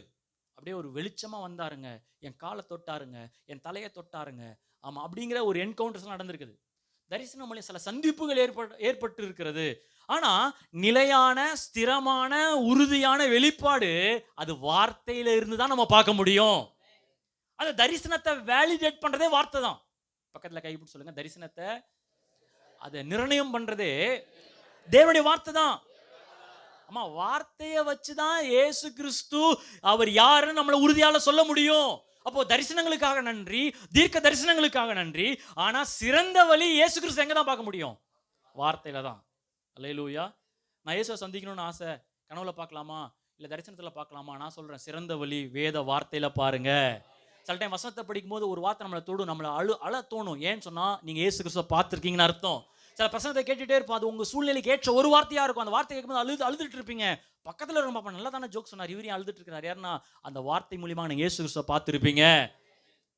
அப்படியே ஒரு வெளிச்சமா வந்தாருங்க, என் காலை தொட்டாருங்க, என் தலையை தொட்டாருங்க. ஆமா, அப்படிங்கிற ஒரு என்கவுண்டர்ஸ் நடந்திருக்குது. தரிசனம் மூலம் சில சந்திப்புகள் ஏற்பட்டு இருக்கிறது. ஆனா நிலையான, ஸ்திரமான, உறுதியான வெளிப்பாடு அது வார்த்தையில இருந்து தான் நம்ம பார்க்க முடியும். அந்த தரிசனத்தை வேலிடேட் பண்றதே வார்த்தை தான். பக்கத்துல கைப்பிடி சொல்லுங்க, தரிசனத்தை அதை நிர்ணயம் பண்றதே தேவனுடைய வார்த்தை தான். ஆமா, வார்த்தையை வச்சுதான் இயேசு கிறிஸ்து அவர் யாருன்னு நம்மளை உறுதியால சொல்ல முடியும். அப்போ தரிசனங்களுக்காக நன்றி, தீர்க்க தரிசனங்களுக்காக நன்றி. ஆனா சிறந்த வழி இயேசு கிறிஸ்து எங்க தான் பார்க்க முடியும்? வார்த்தையில தான். அல்லேலூயா. நான் இயேசுவை சந்திக்கணும்னு ஆசை, கனவுல பார்க்கலாமா இல்ல தரிசனத்துல பார்க்கலாமா? நான் சொல்றேன், சிறந்த வழி வேத வார்த்தையில பாருங்க. சில டைம் வசனத்தை படிக்கும் போது ஒரு வார்த்தை நம்மளை தொடும், நம்மளை அழ தோணும். ஏன்னு சொன்னா நீங்க இயேசு கிறிஸ்துவை பார்த்திருக்கீங்கன்னு அர்த்தம். சில பிரசனத்தை கேட்டுட்டே இருப்போம், அது உங்க சூழ்நிலைக்கு ஏற்ற ஒரு வார்த்தையா இருக்கும். அந்த வார்த்தை கேட்கும்போது அழுதுட்டு இருப்பீங்க. பக்கத்துல ரொம்ப நல்லா தானே ஜோக் சொன்னார், இவரையும் அழுதுட்டு இருக்கிறார் யாருன்னா, அந்த வார்த்தை மூலியமா நீங்க இயேசு கிறிஸ்துவை பார்த்திருப்பீங்க.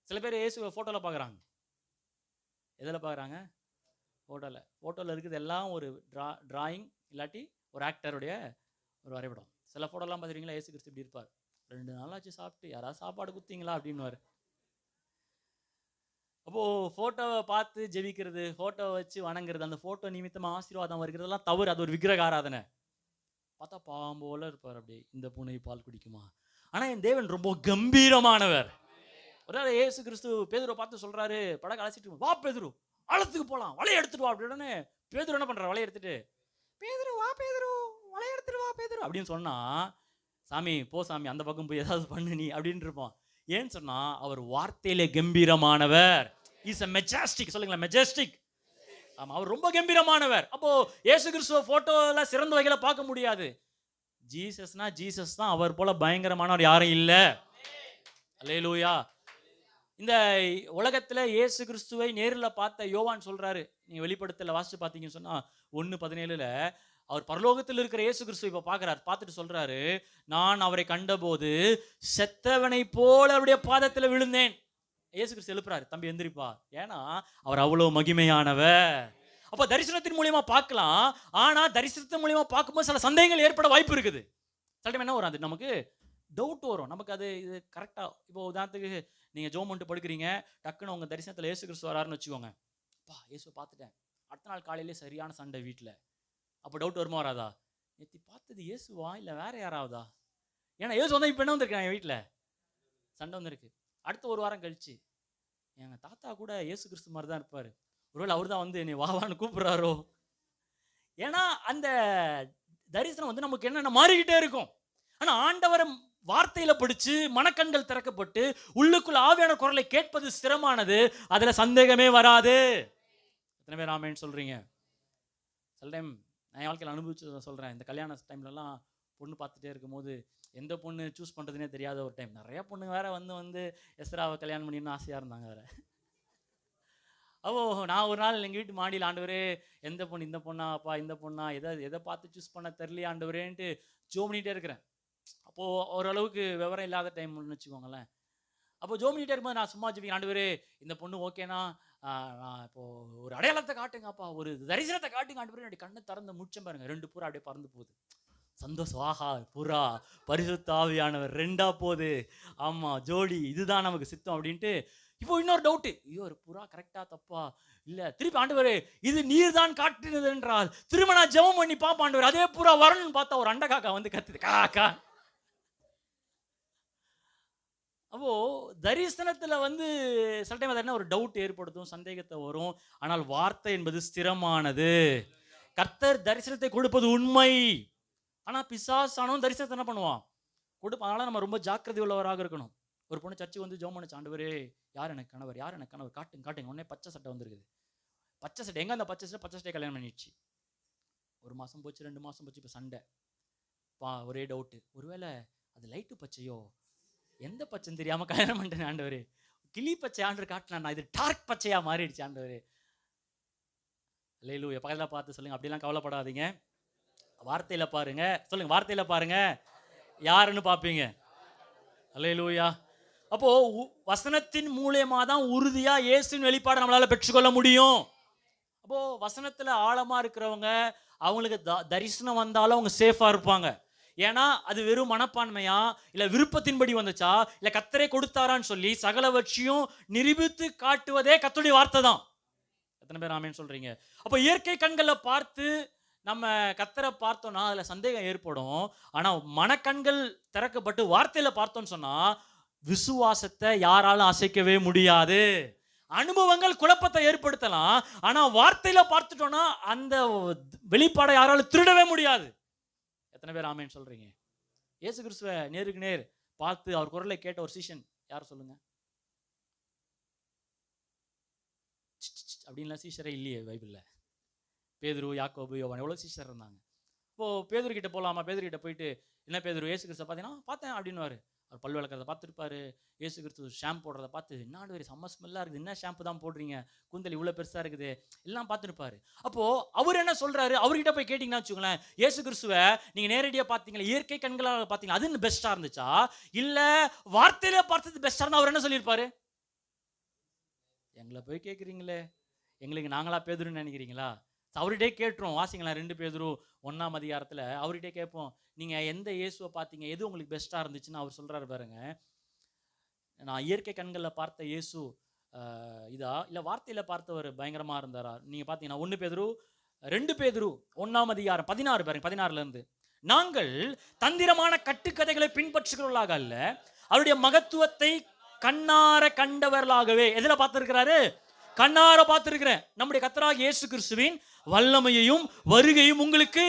சில பேர் இயேசுவை போட்டோல பாக்குறாங்க. எதுல பாக்குறாங்க? போட்டோல இருக்குது எல்லாம் ஒரு டிராயிங் இல்லாட்டி ஒரு ஆக்டருடைய ஒரு வரைபடம். சில போட்டோலாம் பார்த்துருக்கீங்களா, இயேசு கிறிஸ்து இப்படி இருப்பார், 2 நாளாச்சு சாப்பிட்டு, யாராவது சாப்பாடு குத்தீங்களா அப்படின்னுவார். அப்போ போட்டோவை பார்த்து ஜெபிக்கிறது, போட்டோவை வச்சு வணங்குறது, அந்த போட்டோ நிமித்தமா ஆசீர்வாதம் வருகிறதெல்லாம் தவறு. அது ஒரு விக்கிரக ஆராதனை. பார்த்தா பாம்போல இருப்பார், அப்படி இந்த பூனை பால் குடிக்குமா? ஆனா என் தேவன் ரொம்ப கம்பீரமானவர். ஒரு நாள் இயேசு கிறிஸ்து பேதுருவை பார்த்து சொல்றாரு, படகு அழைச்சிட்டு வா பேதுரு, ஆழத்துக்கு போலாம், வலையை எடுத்துட்டு வா அப்படின்னு. பேதுரு என்ன பண்றாரு, வலையை எடுத்துட்டு, பேதுரு வா பேதுரு, வலையை எடுத்துட்டு வா பேதுரு அப்படின்னு சொன்னா, சாமி போ சாமி, அந்த பக்கம் போய் ஏதாவது பண்ணு நீ அப்படின்னு இருப்பான். ஏன்னு சொன்னா அவர் வார்த்தையிலே கம்பீரமானவர். Is a majestic. சொல்லுங்களேன், மெஜஸ்டிக். ஆமா, அவர் ரொம்ப கம்பீரமானவர். அப்போ இயேசு கிறிஸ்துவ போட்டோல சிறந்த வகையில பார்க்க முடியாது. ஜீசஸ்னா ஜீசஸ் தான், அவர் போல பயங்கரமானவர் யாரும் இல்ல. அல்லேலூயா. இந்த உலகத்துல இயேசு கிறிஸ்துவை நேரில் பார்த்த யோவான் சொல்றாரு, நீங்க வெளிப்படுத்தல வாசிச்சு பார்த்தீங்கன்னு சொன்னா 1:17 அவர் பரலோகத்தில் இருக்கிற இயேசு கிறிஸ்து இப்ப பார்க்கிறார். பார்த்துட்டு சொல்றாரு, நான் அவரை கண்டபோது செத்தவனை போல அவருடைய பாதத்துல விழுந்தேன். இயேசு கிறிஸ்து எழுப்புறாரு, தம்பி எந்திரிப்பா, ஏன்னா அவர் அவ்வளவு மகிமையானவர். அப்ப தரிசனத்தின் மூலியமா பார்க்கலாம். ஆனா தரிசனத்தின் மூலியமா பார்க்கும்போது சில சந்தேகங்கள் ஏற்பட வாய்ப்பு இருக்குது. சில டைம் என்ன வரும், அது நமக்கு டவுட் வரும். நமக்கு அது இது கரெக்டா, இப்போ உதாரணத்துக்கு நீங்க ஜெபம் பண்ணிட்டு படுக்கிறீங்க, டக்குன்னு உங்க தரிசனத்துல இயேசு கிறிஸ்து வராருன்னு வச்சுக்கோங்க. அப்பா இயேசுவை பார்த்துட்டேன், அடுத்த நாள் காலையிலே சரியான சண்டை வீட்டில். அப்போ டவுட் வருமா வராதா? நேற்று பார்த்தது இயேசுவா இல்லை வேற யாராவதா? ஏன்னா இயேசு வந்தால் இப்போ என்ன வந்திருக்கேன், என் வீட்டில் சண்டை வந்திருக்கு. அடுத்த ஒரு வாரம் கழிச்சு எங்கள் தாத்தா கூட இயேசு கிறிஸ்து மாதிரி தான் இருப்பார், ஒருவேளை அவர் தான் வந்து என்னை வாவான்னு கூப்பிட்றாரோ. ஏன்னா அந்த தரிசனம் வந்து நமக்கு என்னென்ன மாறிக்கிட்டே இருக்கும். ஆனால் ஆண்டவரை வார்த்தையில படிச்சு மனக்கண்கள் திறக்கப்பட்டு உள்ளுக்குள்ள ஆவியான குரலை கேட்பது ஸ்திரமானது, அதுல சந்தேகமே வராது. எத்தனை பேர் ஆமேன்னு சொல்றீங்க? சில டைம் நான் வாழ்க்கையில் அனுபவிச்சு சொல்கிறேன். இந்த கல்யாண டைம்லலாம் பொண்ணு பார்த்துட்டே இருக்கும்போது எந்த பொண்ணு சூஸ் பண்ணுறதுனே தெரியாத ஒரு டைம். நிறைய பொண்ணுங்க வேற வந்து எஸ்ராவை கல்யாணம் பண்ணின்னு ஆசையாக இருந்தாங்க வேற. நான் ஒரு நாள் எங்கள் வீட்டு மாடியில், ஆண்டவரே எந்த பொண்ணு, இந்த பொண்ணா அப்பா, இந்த பொண்ணா, எதை பார்த்து சூஸ் பண்ண தெரியலையே ஆண்டவரேன்ட்டு ஜோம் பண்ணிகிட்டே இருக்கிறேன். அப்போது ஓரளவுக்கு விவரம் இல்லாத டைம்னு வச்சுக்கோங்களேன். அப்போ ஜோம் பண்ணிகிட்டே இருக்கும்போது நான் சும்மா ஜெபிக்கிறேன், ஆண்டவரே இந்த பொண்ணு ஓகேனா நான் இப்போது ஒரு அடையாளத்தை காட்டுங்கப்பா, ஒரு தரிசனத்தை காட்டுங்க ஆண்டவரே. என்னுடைய கண்ணை திறந்து முடிச்சேன் பாருங்க, 2 புறா அப்படியே பறந்து போகுது. சந்தோஷம், ஆஹா புறா பரிசுத்த ஆவியானவர் 2ஆ போகுது. ஆமாம் ஜோடி, இதுதான் நமக்கு சித்தம் அப்படின்ட்டு. இப்போ இன்னொரு டவுட்டு, ஐயோ ஒரு புறா கரெக்டா தப்பா இல்லை, திருப்பி ஆண்டவரே இது நீர் தான் காட்டினது என்றால் திரும்ப நான் ஜெபம் பண்ணி பார்ப்பேன் ஆண்டவர். அதே புறா வரணும்னு பார்த்தா ஒரு அண்டை காக்கா வந்து கத்துது, காக்கா. அப்போ தரிசனத்துல சில டைம் என்ன ஒரு டவுட் ஏற்படுத்தும், சந்தேகத்தை வரும். ஆனால் வார்த்தை என்பது ஸ்திரமானது. கர்த்தர் தரிசனத்தை கொடுப்பது உண்மை. ஆனா பிசாசானவன் தரிசனத்தை என்ன பண்ணுவான்? கொடுப்போம். அதனால நம்ம ரொம்ப ஜாக்கிரதை உள்ளவராக இருக்கணும். ஒரு பொண்ணு சர்ச்சுக்கு வந்து ஜெபம் பண்ணுச்சு, ஆண்டவரே யார் எனக்கு கணவர், யார் எனக்கு கணவர், காட்டுங்க. உடனே பச்சை சட்டை வந்துருக்குது. பச்சை சட்டை எங்க? அந்த பச்சை சட்டை கல்யாணம் பண்ணிடுச்சு. 1 மாசம் போச்சு, 2 மாசம் போச்சு, இப்போ சண்டை. ஒரே டவுட்டு, ஒருவேளை அது லைட்டு பச்சையோ, எந்த பச்சைன்னு தெரியாம கல்யாணம் பண்ணிட்டேன் ஆண்டவரே. கிளி பச்சை ஆண்டவர் காட்டினா, இது டார்க் பச்சையா மாறிடுச்சு ஆண்டவரே. அல்லேலூயா. பக்கத்துல பார்த்து சொல்லுங்க, அப்படிலாம் கவலைப்படாதீங்க, வார்த்தையில பாருங்க. சொல்லுங்க, வார்த்தையில பாருங்க, யாருன்னு பார்ப்பீங்க. அல்லேலூயா. அப்போ வசனத்தின் மூலமா தான் உறுதியா இயேசுவின் வெளிப்பாடு நம்மளால பெற்றுக்கொள்ள முடியும். அப்போ வசனத்துல ஆழமா இருக்கிறவங்க, அவங்களுக்கு தரிசனம் வந்தாலும் அவங்க சேஃபா இருப்பாங்க. ஏன்னா அது வெறும் மனப்பான்மையா, இல்ல விருப்பத்தின்படி வந்துச்சா, இல்ல கர்த்தரே கொடுத்தாரான்னு சொல்லி சகலவற்றையும் நிரூபித்து காட்டுவதே கர்த்தருடைய வார்த்தை தான். எத்தனை பேர் ஆமென் சொல்றீங்க? அப்போ இயற்கை கண்களை பார்த்து நம்ம கர்த்தரை பார்த்தோம்னா அதுல சந்தேகம் ஏற்படும். ஆனா மனக்கண்கள் திறக்கப்பட்டு வார்த்தையில பார்த்தோம்னு சொன்னா விசுவாசத்தை யாராலும் அசைக்கவே முடியாது. அனுபவங்கள் குழப்பத்தை ஏற்படுத்தலாம், ஆனா வார்த்தையில பார்த்துட்டோம்னா அந்த வெளிப்பாடை யாராலும் திருடவே முடியாது. எத்தனை பேர் ஆமென் சொல்றீங்க? இயேசு கிறிஸ்துவை நேருக்கு நேர் பார்த்து அவர் குரலை கேட்ட ஒரு சீஷன் யார் சொல்லுங்க? அப்படின்லாம் சீஷரே இல்லையே பைபிள்ல. பேதுரு, யாக்கோபு, யோவான், எவ்வளவு சீஷர் இருந்தாங்க. இப்போ பேதுரு கிட்ட போலாமா? பேதுரு கிட்ட போயிட்டு, என்ன பேதுரு இயேசு கிறிஸ்துவை பார்த்தீங்கன்னா பார்த்தேன் அப்படின்னுவாரு. அவர் பல் விளக்கிறத பார்த்துருப்பாரு. இயேசு கிறிஸ்து ஷாம்பு போடுறத பார்த்து, என்ன ஒரு செம்ம ஸ்மெல்லாக இருக்குது, என்ன ஷாம்பு தான் போடுறீங்க, கூந்தல் இவ்வளோ பெருசாக இருக்குது, எல்லாம் பார்த்துருப்பாரு. அப்போது அவர் என்ன சொல்கிறாரு? அவர்கிட்ட போய் கேட்டிங்கன்னா வச்சுக்கோங்களேன், இயேசு கிறிஸ்துவை நீங்கள் நேரடியாக பார்த்தீங்களா, இயற்கை கண்களால் பார்த்தீங்களா, அது இன்னும் பெஸ்ட்டாக இருந்துச்சா, இல்லை வார்த்தையில பார்த்தது பெஸ்ட்டாக இருந்தால் அவர் என்ன சொல்லியிருப்பாரு? எங்களை போய் கேட்குறீங்களே, எங்களுக்கு நாங்களா பேதுருன்னு நினைக்கிறீங்களா? அவர்கிட்டே கேட்டுரும். வாசிங்களா 2 பேதுரு 1ஆம் அதிகாரத்தில் அவர்கிட்டே கேட்போம், நீங்கள் எந்த இயேசுவை பார்த்தீங்க, எது உங்களுக்கு பெஸ்ட்டாக இருந்துச்சுன்னு அவர் சொல்கிறாரு பாருங்க. நான் இயற்கை கண்களில் பார்த்த இயேசு இதா, இல்லை வார்த்தையில் பார்த்தவர் பயங்கரமாக இருந்தாரா? நீங்கள் பார்த்தீங்கன்னா 1 பேதுரு 2 பேதுரு 1ஆம் அதிகாரம் 16 பாருங்க, 16லேருந்து, நாங்கள் தந்திரமான கட்டுக்கதைகளை பின்பற்றுகிறவர்களாக அல்ல, அவருடைய மகத்துவத்தை கண்ணார கண்டவர்களாகவே. எதில் பார்த்துருக்கிறாரு? கண்ணார பார்த்துருக்கிறேன். நம்முடைய கர்த்தராகிய இயேசு கிறிஸ்துவின் வல்லமையையும் வருகையும் உங்களுக்கு.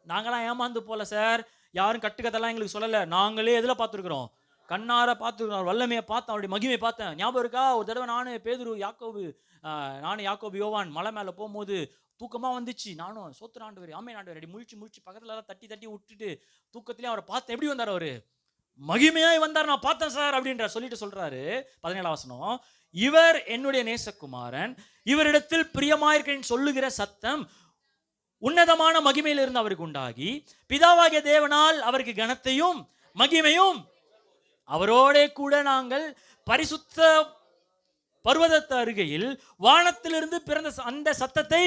நாங்களாம் ஏமாந்து போல சார், யாரும் கட்டுக்கதெல்லாம் எங்களுக்கு சொல்லலை, நாங்களே எதில் பார்த்துருக்குறோம்? கண்ணார பார்த்துருக்கிறோம். வல்லமையை பார்த்தேன், அவருடைய மகிமையை பார்த்தேன். ஞாபகம் இருக்கா? ஒரு தடவை நானும் பேதுரு, யாக்கோபு, யோவான் மலை மேலே போகும்போது தூக்கமாக வந்துச்சு. நானும் சோத்திர ஆண்டவர், ஆமென் ஆண்டவர் அடி முழிச்சு பக்கத்தில் தட்டி தட்டி விட்டுட்டு தூக்கத்திலே அவரை பார்த்தேன். எப்படி வந்தார் அவரு? மகிமையாய் வந்தார், நான் பார்த்தேன் சார் அப்படின்ற சொல்லிட்டு சொல்றாரு. 17ஆம் வசனம், இவர் என்னுடைய நேசகுமாரன், இவரிடத்தில் பிரியமாயிருக்கிறேன் சொல்லுகிற சத்தம் உன்னதமான மகிமையிலிருந்து அவருக்கு உண்டாகி, பிதாவாகிய தேவனால் அவருக்கு கனத்தையும் மகிமையும், அவரோட கூட நாங்கள் பரிசுத்த பர்வதத்து அருகையில் வானத்திலிருந்து பிறந்த அந்த சத்தத்தை,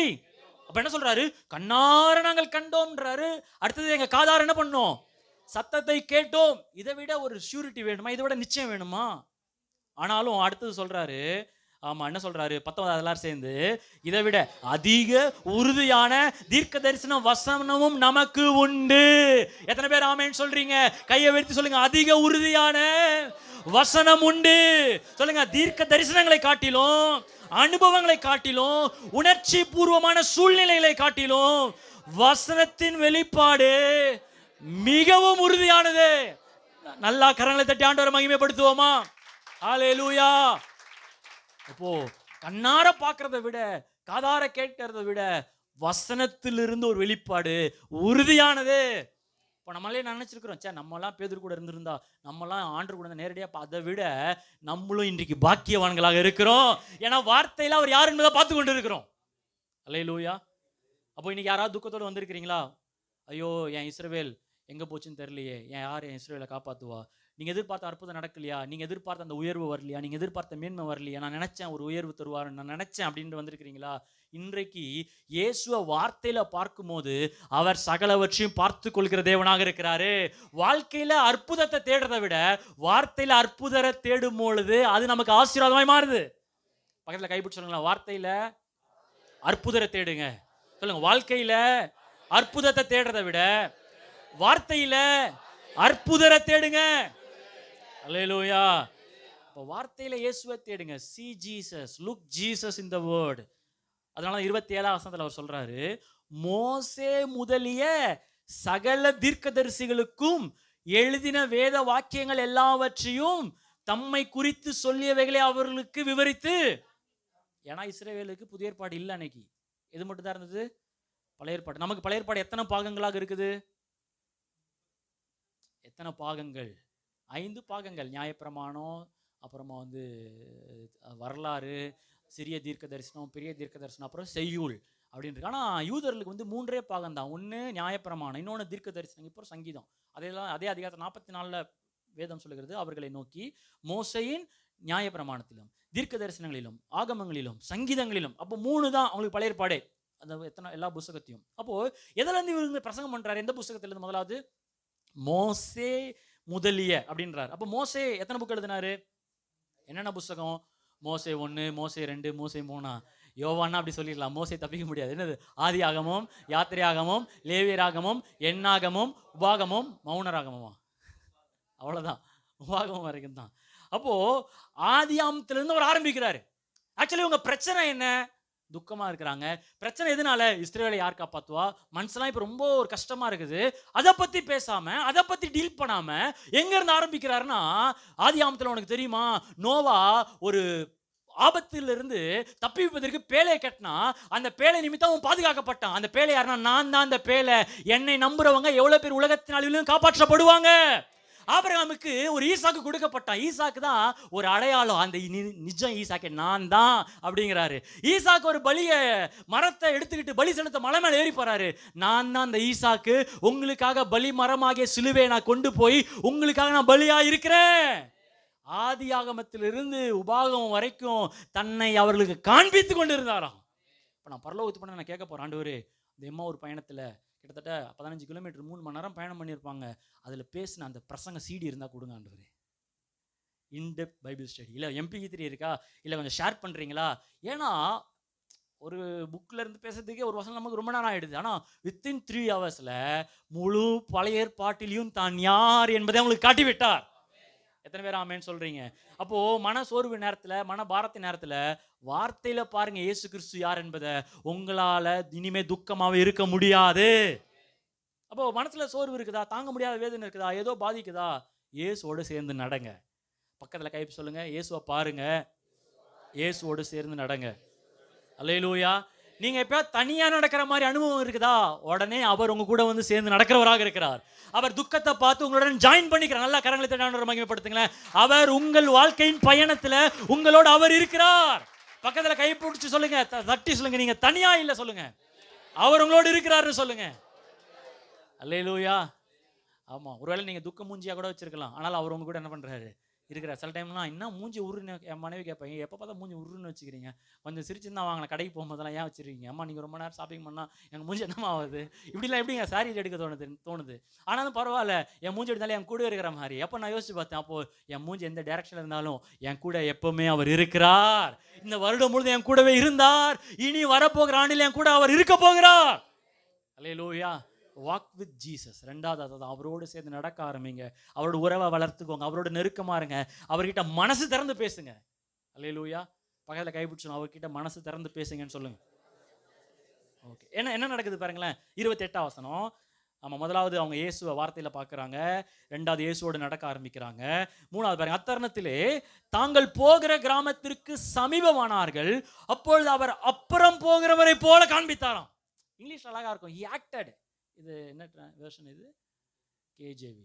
அப்ப என்ன சொல்றாரு? கண்ணார நாங்கள் கண்டோம்ன்றாரு. அடுத்தது எங்க காதார என்ன பண்ணோம்? சத்தத்தை கேட்டோம். இதை விட ஒரு ஷூரிட்டி வேணுமா? இதை விட நிச்சயம் வேணுமா? ஆனாலும் அடுத்தது சொல்றாரு, ஆமா என்ன சொல்றாரு? 19 எல்லாரும் சேர்ந்து, இதை விட அதிக உறுதியான தீர்க்க தரிசன வசனமும் நமக்கு உண்டு. எத்தனை பேர் ஆமென் சொல்றீங்க? கையை வெடித்து சொல்லுங்க, அதிக உறுதியான வசனம் உண்டு. சொல்லுங்க, தீர்க்க தரிசனங்களை காட்டிலும், அனுபவங்களை காட்டிலும், உணர்ச்சி பூர்வமான சூழ்நிலைகளை காட்டிலும் வசனத்தின் வெளிப்பாடு மிகவும் உறுதியானது. நல்லா கரங்களை தட்டி ஆண்டவரை மகிமைப்படுத்துவோமா? ஹல்லேலூயா. அப்போ கண்ணார பார்க்கறத விட, காதார கேட்கறத விட வசனத்திலிருந்து ஒரு வெளிப்பாடு உறுதியானது. இப்போ நம்மளே நினைச்சிருக்கிறோம், சே நம்மலாம் பேதுரு கூட இருந்திருந்தா, நம்மலாம் ஆண்டவர் கூட நேரடியாக, அதை விட நம்மளும் இன்றைக்கு பாக்கியவான்களாக இருக்கிறோம். ஏன்னா வார்த்தையில அவர் யார் என்பதை பார்த்து கொண்டு இருக்கிறோம். ஹல்லேலூயா. அப்போ இன்னைக்கு யாராவது துக்கத்தோடு வந்திருக்கிறீங்களா? ஐயோ என் இஸ்ரவேல் எங்கே போச்சுன்னு தெரியலையே, யார் என் இஸ்ரவேலை காப்பாற்றுவா? நீங்கள் எதிர்பார்த்த அற்புதம் நடக்கலையா? நீங்கள் எதிர்பார்த்த அந்த உயர்வு வரலையா? நீங்கள் எதிர்பார்த்த மேன்மை வரலையா? நான் நினச்சேன் ஒரு உயர்வு தருவார், நான் நினச்சேன் அப்படின்ட்டு வந்திருக்கிறீங்களா? இன்றைக்கு இயேசுவை வார்த்தையில் பார்க்கும்போது அவர் சகலவற்றையும் பார்த்து கொள்கிற தேவனாக இருக்கிறாரு. வாழ்க்கையில் அற்புதத்தை தேடுறதை விட வார்த்தையில் அற்புதத்தை தேடும் பொழுது அது நமக்கு ஆசீர்வாதமாய் மாறுது. பக்கத்தில் கைப்பிடிச்சு சொல்லுங்களா, வார்த்தையில் அற்புதத்தை தேடுங்க. சொல்லுங்க, வாழ்க்கையில் அற்புதத்தை தேடுறதை விட வார்த்தையில அற்புதத்தை தேடுங்க. அல்லேலூயா. அப்ப வார்த்தையில இயேசுவை தேடுங்க. see Jesus, look Jesus in the word. அதனால 27ஆம் வசனத்துல அவர் சொல்றாரு, மோசே முதலிய சகல தீர்க்கதரிசிகளுக்கும் எழுதின வேத வாக்கியங்கள் எல்லாவற்றையும் தம்மை குறித்து சொல்லியவைகளை அவர்களுக்கு விவரித்து. ஏன்னா இஸ்ரவேலுக்கு புதிய ஏற்பாடு இல்லை அன்னைக்கு, எது மட்டும் தான் இருந்தது? பழைய ஏற்பாடு. நமக்கு பழைய ஏற்பாடு எத்தனை பாகங்களாக இருக்குது? எத்தனை பாகங்கள்? 5 பாகங்கள். நியாயப்பிரமாணம், அப்புறமா வரலாறு, சிறிய தீர்க்க தரிசனம், பெரிய தீர்க்க தரிசனம், அப்புறம் செய்யுள் அப்படின்னு இருக்கு. ஆனால் யூதர்களுக்கு 3 பாகம் தான். ஒன்று நியாயப்பிரமாணம், இன்னொன்று தீர்க்க தரிசனம், இப்போ சங்கீதம். அதே அதிகாரத்தில் 44 வேதம் சொல்லுகிறது, அவர்களை நோக்கி மோசையின் நியாயப்பிரமாணத்திலும் தீர்க்க தரிசனங்களிலும் ஆகமங்களிலும் சங்கீதங்களிலும். அப்போ 3 தான் அவங்களுக்கு பழைய ஏற்பாடே, அந்த எல்லா புஸ்தகத்தையும். அப்போ எதுல இருந்து இவங்க பிரசங்கம் பண்றாரு? எந்த புஸ்தகத்திலிருந்து? முதலாவது மோசே முதலிய அப்படின்றார். அப்போ மோசே எத்தனை புக் எழுதினாரு? என்னென்ன புஸ்தகம்? மோசே 1, மோசே 2, மோசே 3. யோவான்னா அப்படி சொல்லிடலாம், மோசே தப்பிக்க முடியாது. என்னது? ஆதி ஆகமம், யாத்திரை ஆகமம், லேவியர் ஆகமம், எண்ணாகமம், உபாகமம், மௌனராகமமா? அவ்வளோதான், உபாகமம் வரைக்கும் தான். அப்போ ஆதி ஆகமத்திலிருந்து அவர் ஆரம்பிக்கிறாரு. ஆக்சுவலி உங்க பிரச்சனை என்ன? துக்கமா இருக்கிறாங்க. பிரச்சனை எதனால? இஸ்ரவேலை யார் காப்பாத்துவா? மனுஷன்லாம் இப்ப ரொம்ப ஒரு கஷ்டமா இருக்குது. அதை பத்தி பேசாம, அதை பத்தி டீல் பண்ணாம எங்க இருந்து ஆரம்பிக்கிறாருன்னா, ஆதி ஆகமத்துல உனக்கு தெரியுமா, நோவா ஒரு ஆபத்திலிருந்து தப்பி வைப்பதற்கு பேழையை கட்டினா, அந்த பேழை நிமித்தம் அவன் பாதுகாக்கப்பட்டான். அந்த பேழை யாருன்னா, நான் தான் அந்த பேழை. என்னை நம்புறவங்க எவ்வளவு பேர் உலகத்தின் அழிவிலும் காப்பாற்றப்படுவாங்க. ஆபிரகாமுக்கு ஒரு ஈசாக்கு கொடுக்கப்பட்டான். ஈசாக்கு தான் ஒரு அடையாளம், அந்த நிஜம் ஈசாக்கு நான் தான் அப்படிங்கிறாரு. ஈசாக்கு ஒரு மரத்தை எடுத்துக்கிட்டு பலி செலுத்த மலை மேல ஏறி போறாரு. நான் தான் அந்த ஈசாக்கு, உங்களுக்காக பலி மரமாகிய சிலுவையை நான் கொண்டு போய் உங்களுக்காக நான் பலியா இருக்கிறேன். ஆதி ஆகமத்திலிருந்து உபாகமம் வரைக்கும் தன்னை அவர்களுக்கு காண்பித்து கொண்டு இருந்தாராம். இப்போ நான் பரலோகத்து பண்ண நான் கேட்க போறேன், ஆண்டவரே, இந்த ஒரு பயணத்துல கிட்டத்தட்ட 15 கிலோமீட்டர் 3 மணி நேரம் பயணம் பண்ணியிருப்பாங்க. அதில் பேசின அந்த பிரசங்க CD இருந்தால் கொடுங்க ஆண்டவரே. In-depth Bible study. இல்லை MP3 இருக்கா? இல்லை கொஞ்சம் ஷேர் பண்ணுறீங்களா? ஏன்னா ஒரு புக்கில் இருந்து பேசுறதுக்கே ஒரு வசனம் நமக்கு ரொம்ப நேரம் ஆகிடுது. ஆனால் வித்தின் 3 ஹவர்ஸில் முழு பழைய ஏற்பாட்டிலையும் தான் யார் என்பதை அவங்களுக்கு காட்டிவிட்டார். எத்தனை பேர் ஆமேன்னு சொல்றீங்க? அப்போ மன சோர்வு நேரத்துல, மன பாரத்தின் நேரத்துல வார்த்தையில பாருங்க இயேசு கிறிஸ்து யார் என்பதை. உங்களால இனிமே துக்கமாவே இருக்க முடியாது. அப்போ மனசுல சோர்வு இருக்குதா, தாங்க முடியாத வேதனை இருக்குதா, ஏதோ பாதிக்குதா, இயேசுவோடு சேர்ந்து நடங்க. பக்கத்துல கை சொல்லுங்க, இயேசுவை பாருங்க, இயேசுவோடு சேர்ந்து நடங்க. அல்லேலூயா. நீங்க எப்ப தனியா நடக்கிற மாதிரி அனுபவம் இருக்குதா, உடனே அவர் உங்க கூட வந்து சேர்ந்து நடக்கிறவராக இருக்கிறார். அவர் துக்கத்தை பார்த்து உங்களுடன் ஜாயின் பண்ணிக்கிறார். நல்லா கரங்களை தட்டி மகிமைப்படுத்துங்களேன். அவர் உங்கள் வாழ்க்கையின் பயணத்துல உங்களோட அவர் இருக்கிறார். பக்கத்துல கை பிடிச்சு சொல்லுங்க, தட்டி சொல்லுங்க, நீங்க தனியா இல்ல சொல்லுங்க, அவர் உங்களோடு இருக்கிறாருன்னு சொல்லுங்க. அல்லேலூயா. ஆமா, ஒருவேளை நீங்க துக்க மூஞ்சியா கூட வச்சிருக்கலாம், ஆனால் அவர் உங்க கூட என்ன பண்றாரு? இருக்கிற. சில டைம்லாம் என்ன மூஞ்சி உருன்னு என் மனைவி கேட்பாங்க, எப்போ பார்த்தா மூஞ்சி உருன்னு வச்சுக்கிறீங்க, கொஞ்சம் சிரிச்சுருந்தா வாங்கலாம், கடைக்கு போகும்போதெல்லாம் ஏன் வச்சுருக்கீங்க, அம்மா நீங்கள் ரொம்ப நேரம் ஷாப்பிங் பண்ணால் எங்கள் மூஞ்சி என்னமா ஆகுது, இப்படிலாம் எப்படிங்க சாரி எடுக்க தோணுது. ஆனாலும் பரவாயில்ல, என் மூஞ்சி எடுத்தாலும் என் கூட இருக்கிற மாதிரி. எப்போ நான் யோசிச்சு பார்த்தேன், அப்போது என் மூஞ்சி எந்த டைரக்ஷனில் இருந்தாலும் என் கூட எப்பவுமே அவர் இருக்கிறார். இந்த வருடம் முழுதும் என் கூடவே இருந்தார், இனி வரப்போகிற ஆண்டில் என் கூட அவர் இருக்க போகிறார். அல்லேலூயா. Walk with Jesus. ரெண்டாவது அதான், அவரோடு சேர்ந்து நடக்க ஆரம்பிங்க, அவரோட உறவை வளர்த்துக்கோங்க, அவரோட நெருக்கமா இருங்க, அவர்கிட்ட மனசு திறந்து பேசுங்க. அல்லேலூயா. பக்கத்தில் கைப்பிடிச்சோம், அவர்கிட்ட மனசு திறந்து பேசுங்கன்னு சொல்லுங்க. ஓகே, என்ன நடக்குது பாருங்களேன். 28ஆம் வசனம். ஆமாம், முதலாவது அவங்க இயேசுவை வார்த்தையில் பார்க்குறாங்க, ரெண்டாவது இயேசுவோடு நடக்க ஆரம்பிக்கிறாங்க, மூணாவது பாருங்க, அத்தருணத்திலே தாங்கள் போகிற கிராமத்திற்கு சமீபமானார்கள், அப்பொழுது அவர் அப்புறம் போகிறவரை போல காண்பித்தாராம். இங்கிலீஷ் அழகா இருக்கும். He acted. இது என்ன வெர்ஷன்? இது KJV.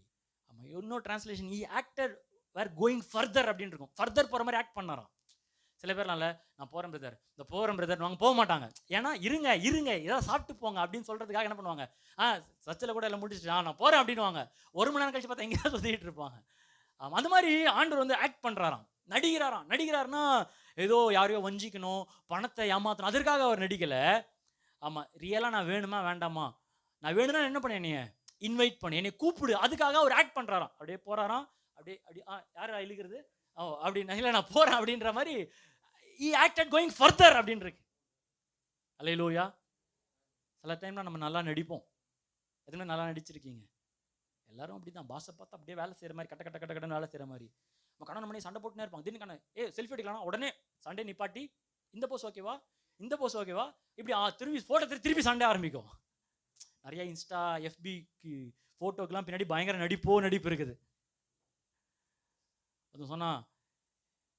ஆமாம், இன்னொரு translation He acted were going further அப்படின்னு இருக்கும். ஃபர்தர் போகிற மாதிரி ஆக்ட் பண்ணாராம். சில பேர்னால நான் போகிறேன் பிரதர், இந்த போகிறேன் பிரதர் வாங்க போக மாட்டாங்க. ஏன்னா இருங்க ஏதாவது சாப்பிட்டு போங்க அப்படின்னு சொல்கிறதுக்காக என்ன பண்ணுவாங்க, சர்ச்சில் கூட எல்லாம் முடிச்சுட்டு நான் போகிறேன் அப்படின்வாங்க. 1 மணி நேரம் கழிச்சு பார்த்தா எங்கேயாவது சுற்றிட்டு இருப்பாங்க. ஆமாம், அந்த மாதிரி ஆண்டவர் வந்து ஆக்ட் பண்ணுறாராம், நடிக்கிறாருன்னா ஏதோ யாரையோ வஞ்சிக்கணும், பணத்தை ஏமாற்றணும், அதற்காக அவர் நடிக்கலை. ஆமாம், ரியலாக நான் வேணுமா வேண்டாமா, நான் வேணும்னா என்ன பண்ண, என்னைய இன்வைட் பண்ணி என்னை கூப்பிடு, அதுக்காக அவர் ஆக்ட் பண்ணுறாராம். அப்படியே போகிறாராம், அப்படியே யார் இழுக்கிறது, அப்படின்னு இல்லை நான் போகிறேன் அப்படின்ற மாதிரி. He acted going further அப்படின்னு இருக்கு. அல்லேலூயா. சில டைம்லாம் நம்ம நல்லா நடிப்போம். எதுவுமே நல்லா நடிச்சிருக்கீங்க எல்லாரும் அப்படி தான். பாஸை பார்த்தா அப்படியே வேலை செய்கிற மாதிரி, கட்ட கட்டன்னு வேலை செய்கிற மாதிரி. நம்ம கணவன் மணி சண்டை போட்டுனே இருப்பாங்க. திடீர்னு செல்ஃபி எடுக்கலாம், உடனே சண்டே நிப்பாட்டி இந்த போஸ் ஓகேவா, இந்த போஸ் ஓகேவா, இப்படி திரும்பி ஃபோட்டோ திருப்பி சண்டை ஆரம்பிக்கும். நிறைய இன்ஸ்டா FBக்கு ஃபோட்டோக்கெல்லாம் பின்னாடி பயங்கர நடிப்பு இருக்குது. அது சொன்னா,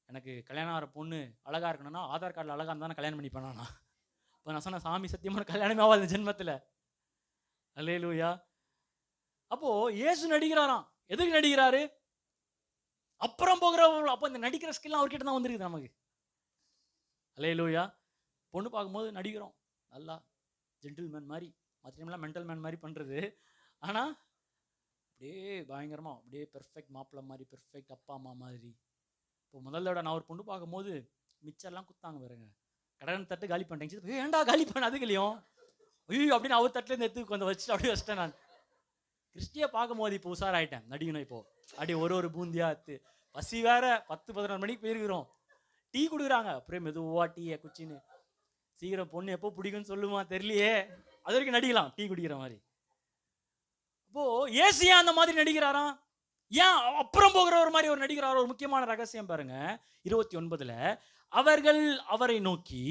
எனக்கு கல்யாணம் ஆகிற பொண்ணு அழகா இருக்கணும்னா ஆதார் கார்டில் அழகா இருந்தால் கல்யாணம் பண்ணிப்பேன் நான். இப்போ நான் சொன்னேன், சாமி சத்தியமான கல்யாணமே ஆகாது ஜென்மத்தில். அல்லேலூயா. அப்போ இயேசு நடிக்கிறாராம். எதுக்கு நடிக்கிறாரு? அப்புறம் போகிறவர்கள். அப்போ இந்த நடிக்கிற ஸ்கில்லாம் அவர்கிட்ட தான் வந்துருக்குது நமக்கு. அல்லேலூயா. பொண்ணு பார்க்கும்போது நடிக்கிறோம், நல்லா ஜென்டில்மேன் மாதிரி, மற்ற டைம்லாம் மென்டல் மேன் மாதிரி பண்ணுறது. ஆனால் அப்படியே பயங்கரமாக அப்படியே பெர்ஃபெக்ட் மாப்பிள்ளை மாதிரி, பெர்ஃபெக்ட் அப்பா அம்மா மாதிரி. இப்போ முதல் தடவை நான் ஒரு பொண்ணு பார்க்கும்போது மிச்சர்லாம் குத்தாங்க பாருங்க, கடன் தட்டு காலி பண்ணிட்டேங்க. ஏன்டா காலி பண்ண அதுக்குலையும் ஐயோ அப்படின்னு அவர் தட்டுலேருந்து எடுத்து கொஞ்சம் வச்சுட்டு அப்படியே வச்சிட்டேன். நான் கிறிஸ்டியை பார்க்கும்போது இப்போ உஷாராயிட்டேன், நடிக்கணும் இப்போ. அப்படியே ஒரு பூந்தியா எடுத்து, பசி வேற 10-11 மணிக்கு போயிருக்கிறோம், டீ கொடுக்குறாங்க, அப்படியே மெதுவா டீயை குச்சின்னு, சீக்கிரம் பொண்ணு எப்போ பிடிக்கும்னு சொல்லுமா தெரியலையே, அது வரைக்கும் நடிக்கலாம் டீ குடிக்கிற மாதிரி. அப்போ ஏசு ஏன் அந்த மாதிரி நடிக்கிறாராம்? ஏன் அப்புறம் போகிற ஒரு மாதிரி ஒரு நடிக்கிறாரோ? ஒரு முக்கியமான ரகசியம் பாருங்க. 29 அவர்கள் அவரை நோக்கி,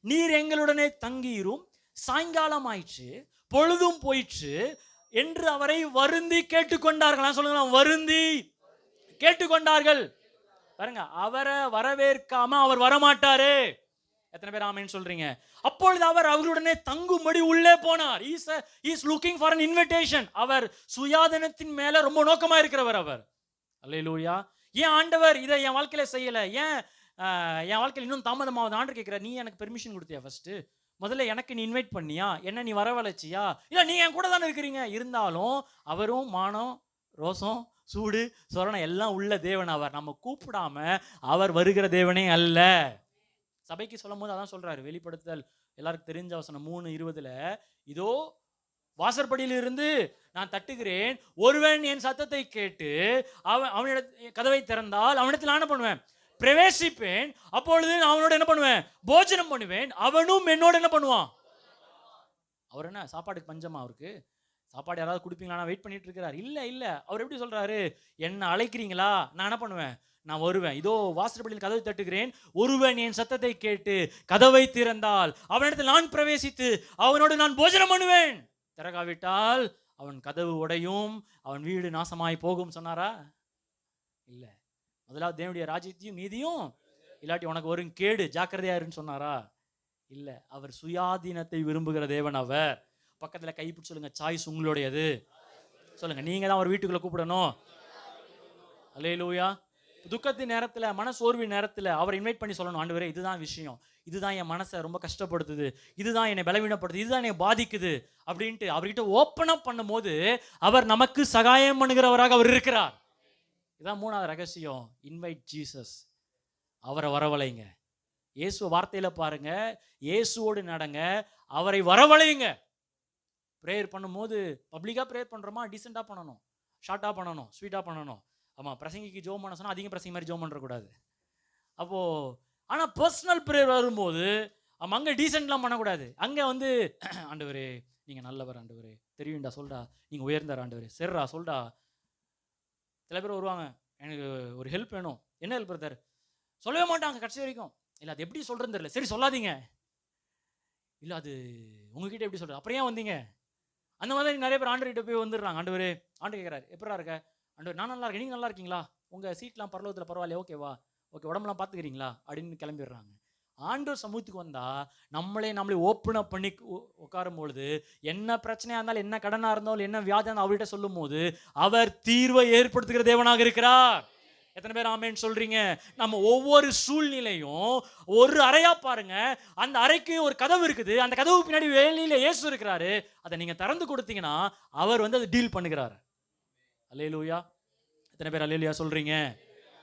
நீர் எங்களுடனே தங்கியிரும், சாயங்காலம் ஆயிற்று, பொழுதும் போயிற்று என்று அவரை வருந்தி கேட்டுக்கொண்டார்கள். சொல்லுங்க, வருந்தி கேட்டுக்கொண்டார்கள். பாருங்க, அவரை வரவேற்காம அவர் வரமாட்டாரு. எத்தனை பேர் ஆமென் சொல்றீங்க? அப்பொழுது அவர் அவர்களுடனே தங்கும்படி உள்ளே போனார். he is looking for an invitation. அவர் சுயாதீனத்தின் மேல ரொம்ப நோக்கமா இருக்கிறவர் அவர். அல்லேலூயா. ஏன் ஆண்டவர் இதை என் வாழ்க்கையில செய்யல? ஏன் என் வாழ்க்கையில் இன்னும் தாமதமாவது? ஆண்டவர் கேட்கிறார், நீ எனக்கு பெர்மிஷன் கொடுத்தியா? ஃபர்ஸ்ட் முதல்ல எனக்கு நீ இன்வைட் பண்ணியா? என்ன நீ வரவழைச்சியா? இல்ல நீ என் கூட தானே இருக்கிறீங்க. இருந்தாலும் அவரும் மானம், ரோசம், சூடு, சொரணம் எல்லாம் உள்ள தேவன் அவர். நம்ம கூப்பிடாம அவர் வருகிற தேவனே அல்ல. சபைக்கு சொல்லும் போது அதான் சொல்றாரு. வெளிப்படுத்தல் எல்லாருக்கும் தெரிஞ்ச வசனம் 3:20, இதோ வாசற்படியிலிருந்து நான் தட்டுகிறேன், ஒருவன் என் சத்தத்தை கேட்டு அவனிட கதவை திறந்தால் அவனிடத்தில் நான் என்ன பண்ணுவேன்? பிரவேசிப்பேன். அப்பொழுது நான் அவனோட என்ன பண்ணுவேன்? போஜனம் பண்ணுவேன். அவனும் என்னோட என்ன பண்ணுவான்? அவர் என்ன சாப்பாடுக்கு பஞ்சமா? அவருக்கு சாப்பாடு யாராவது கொடுப்பீங்களா? வெயிட் பண்ணிட்டு இருக்கிறார். இல்ல அவர் எப்படி சொல்றாரு? என்ன அழைக்கிறீங்களா? நான் என்ன பண்ணுவேன்? நான் வருவேன். இதோ வாசற்படியில் கதவை தட்டுகிறேன், ஒருவன் என் சத்தத்தை கேட்டு கதவை திறந்தால் அவனிடத்தில் நான் பிரவேசித்து அவனோடு நான் போஜனம் பண்ணுவேன். திறக்காவிட்டால் அவன் கதவு உடையும், அவன் வீடு நாசமாய் போகும் சொன்னாரா? இல்ல. முதலாவது தேவனுடைய ராஜ்யத்தையும் நீதியும், இல்லாட்டி உனக்கு வரும் கேடு, ஜாக்கிரதையாருன்னு சொன்னாரா? இல்ல. அவர் சுயாதீனத்தை விரும்புகிற தேவன் அவர். பக்கத்துல கைப்பிடிச்சு சொல்லுங்க, சாய்ஸ் உங்களுடையது. சொல்லுங்க, நீங்க தான் ஒரு வீட்டுக்குள்ள கூப்பிடணும். அல்லேலூயா. துக்கத்தின் நேரத்தில், மனசோர்வின் நேரத்தில் அவர் இன்வைட் பண்ணி சொல்லணும், ஆண்டவரே இதுதான் விஷயம், இதுதான் என் மனசை ரொம்ப கஷ்டப்படுத்துது, இதுதான் என்னை பலவீனப்படுத்துது, இதுதான் என்னை பாதிக்குது அப்படின்ட்டு அவர்கிட்ட ஓப்பன் அப் பண்ணும் போது அவர் நமக்கு சகாயம் பண்ணுகிறவராக அவர் இருக்கிறார். இதான் 3வது ரகசியம். Invite Jesus. அவரை வரவழைங்க. இயேசு வார்த்தையில பாருங்க, இயேசுவோடு நடங்க, அவரை வரவழைங்க. ப்ரேயர் பண்ணும்போது பப்ளிக்காக ப்ரேயர் பண்ணுறோமா? டீசெண்டாக பண்ணணும், ஷார்ட்டாக பண்ணணும், ஸ்வீட்டாக பண்ணணும். ஆமாம், பிரசங்கிக்கு ஜோம் பண்ண சொன்னால் அதிகம் பிரசங்க மாதிரி ஜோம் பண்ணுறக்கூடாது. அப்போது ஆனால் பர்சனல் ப்ரேயர் வரும்போது அங்கே டீசெண்ட்லாம் பண்ணக்கூடாது. அங்கே ஆண்டவரே நீங்கள் நல்லவர், ஆண்டவரே தெரியும்டா, சொல்டா, நீங்கள் உயர்ந்தார் ஆண்டவரே, சரிடா சொல்டா. சில பேர் வருவாங்க, எனக்கு ஒரு ஹெல்ப் வேணும். என்ன ஹெல்ப் பிரதர்? சொல்லவே மாட்டாங்க கடைசி வரைக்கும். இல்லை அது எப்படி சொல்கிறேன்னு தெரியல. சரி சொல்லாதீங்க. இல்லை அது உங்ககிட்ட எப்படி சொல்கிறது? அப்புறம் ஏன் வந்தீங்க? அந்த மாதிரி நிறைய பேர் ஆண்டவர்கிட்ட போய் வந்துடுறாங்க. ஆண்டவரே, ஆண்டு கேட்குறாரு, எப்படா இருக்க? ஆண்டவர், நான் நல்லா இருக்கேன், நீங்கள் நல்லா இருக்கீங்களா? உங்கள் சீட்லாம் பரலோகத்தில் பரவாயில்ல, ஓகேவா? ஓகே, உடம்புலாம் பார்த்துக்கிறீங்களா அப்படின்னு கிளம்பிடுறாங்க. ஆண்டவர் சமூகத்துக்கு வந்தால் நம்மளே ஓப்பன் அப் பண்ணி உட்காரும் பொழுது, என்ன பிரச்சனையாக இருந்தாலும், என்ன கடனாக இருந்தாலும், என்ன வியாதியாக இருந்தாலும் அவர்கிட்ட சொல்லும் போது அவர் தீர்வை ஏற்படுத்துகிற தேவனாக இருக்கிறார். எத்தனை பேர் ஆமேன்னு சொல்றீங்க? நம்ம ஒவ்வொரு சூழ்நிலையும் ஒரு அறையா பாருங்க. அந்த அறைக்கு ஒரு கதவு இருக்குது, அந்த கதவு பின்னாடி வெளியில இயேசு இருக்கிறாரு. அதை நீங்க திறந்து கொடுத்தீங்கன்னா அவர் அதை டீல் பண்ணுகிறார். அல்லேலூயா. எத்தனை பேர் அல்லேலூயா சொல்றீங்க?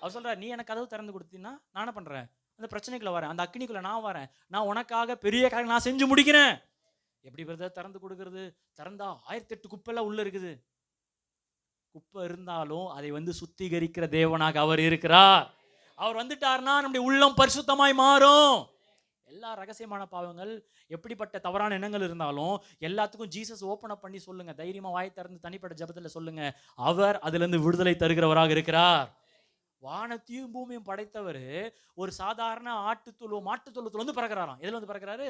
அவர் சொல்றாரு, நீ எனக்கு கதவு திறந்து கொடுத்தீங்கன்னா நான் என்ன பண்றேன்? அந்த பிரச்சனைக்குள்ள வரேன், அந்த அக்னிக்குள்ள நான் வரேன், நான் உனக்காக பெரிய காரியம் நான் செஞ்சு முடிக்கிறேன். எப்படி பிரதர் திறந்து கொடுக்கறது? திறந்தா 1008 குப்பைலாம் உள்ள இருக்குது. குப்பை இருந்தாலும் அதை சுத்திகரிக்கிற தேவனாக அவர் இருக்கிறார். அவர் வந்துட்டார்னா நம்முடைய உள்ளம் பரிசுத்தமாய் மாறும். எல்லா ரகசியமான பாவங்கள், எப்படிப்பட்ட தவறான எண்ணங்கள் இருந்தாலும் எல்லாத்துக்கும் ஜீசஸ் ஓப்பன் அப் பண்ணி சொல்லுங்க. தைரியமா வாய் திறந்து தனிப்பட்ட ஜெபத்தில் சொல்லுங்க. அவர் அதிலிருந்து விடுதலை தருகிறவராக இருக்கிறார். வானத்தையும் பூமியும் படைத்தவர் ஒரு சாதாரண மாட்டுத்தொழுவத்தில் பிறக்கிறாராம். எதுல பிறக்கிறாரு?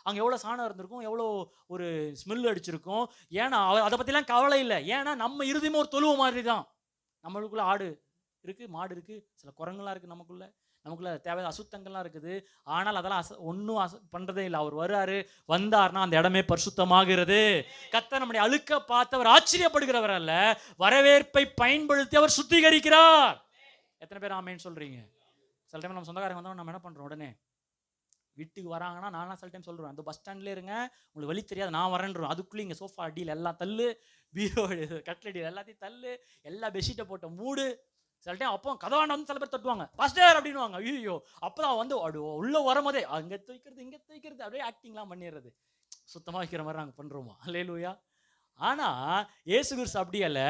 அங்கே எவ்வளோ சாணம் இருந்திருக்கும், எவ்வளோ ஒரு ஸ்மெல் அடிச்சிருக்கும். ஏன்னா அதை பற்றிலாம் கவலை இல்லை. ஏன்னா நம்ம இருதயமே ஒரு தொழுவ மாதிரி தான். நம்மளுக்குள்ள ஆடு இருக்குது, மாடு இருக்குது, சில குரங்குலாம் இருக்குது, நமக்குள்ள தேவையான அசுத்தங்கள்லாம் இருக்குது. ஆனால் அதெல்லாம் ஒன்றும் பண்ணுறதே இல்லை. அவர் வர்றாரு, வந்தார்னா அந்த இடமே பரிசுத்தமாகிறது. கர்த்தர் நம்முடைய அழுக்க பார்த்து அவர் ஆச்சரியப்படுகிறவர் அல்ல, வரவேற்பை பயன்படுத்தி அவர் சுத்திகரிக்கிறார். எத்தனை பேர் ஆமேன்னு சொல்றீங்க? சில டைம் நம்ம சொந்தக்காரங்க வந்தோம், நம்ம என்ன பண்ணுறோம், உடனே வீட்டுக்கு வராங்கன்னா நான்லாம் சில டைம் சொல்கிறேன், அந்த பஸ் ஸ்டாண்ட்லேயே இருங்க, உங்களுக்கு வழி தெரியாது, நான் வரேன்றோம். அதுக்குள்ளே இங்கே சோஃபா அடியில் எல்லாம் தள்ளு, பீரோ கட்லடியில் எல்லாத்தையும் தள்ளு, எல்லா பெட்ஷீட்டை போட்ட மூடு. சில டைம் அப்போ கதவாண்ட வந்து சில பேர் தட்டுவாங்க, பாஸ்டர் அப்படின்வாங்க. ஐயோ, அப்போ தான் வந்து உள்ளே வரும்போதே அங்கே துவைக்கிறது இங்கே துவைக்கிறது அப்படியே ஆக்டிங்லாம் பண்ணிடுறது. சுத்தமாக வைக்கிற மாதிரி நாங்கள் பண்ணுறோமா? அல்லேலூயா. ஆனால் இயேசு கிறிஸ்து அப்படி அல்ல.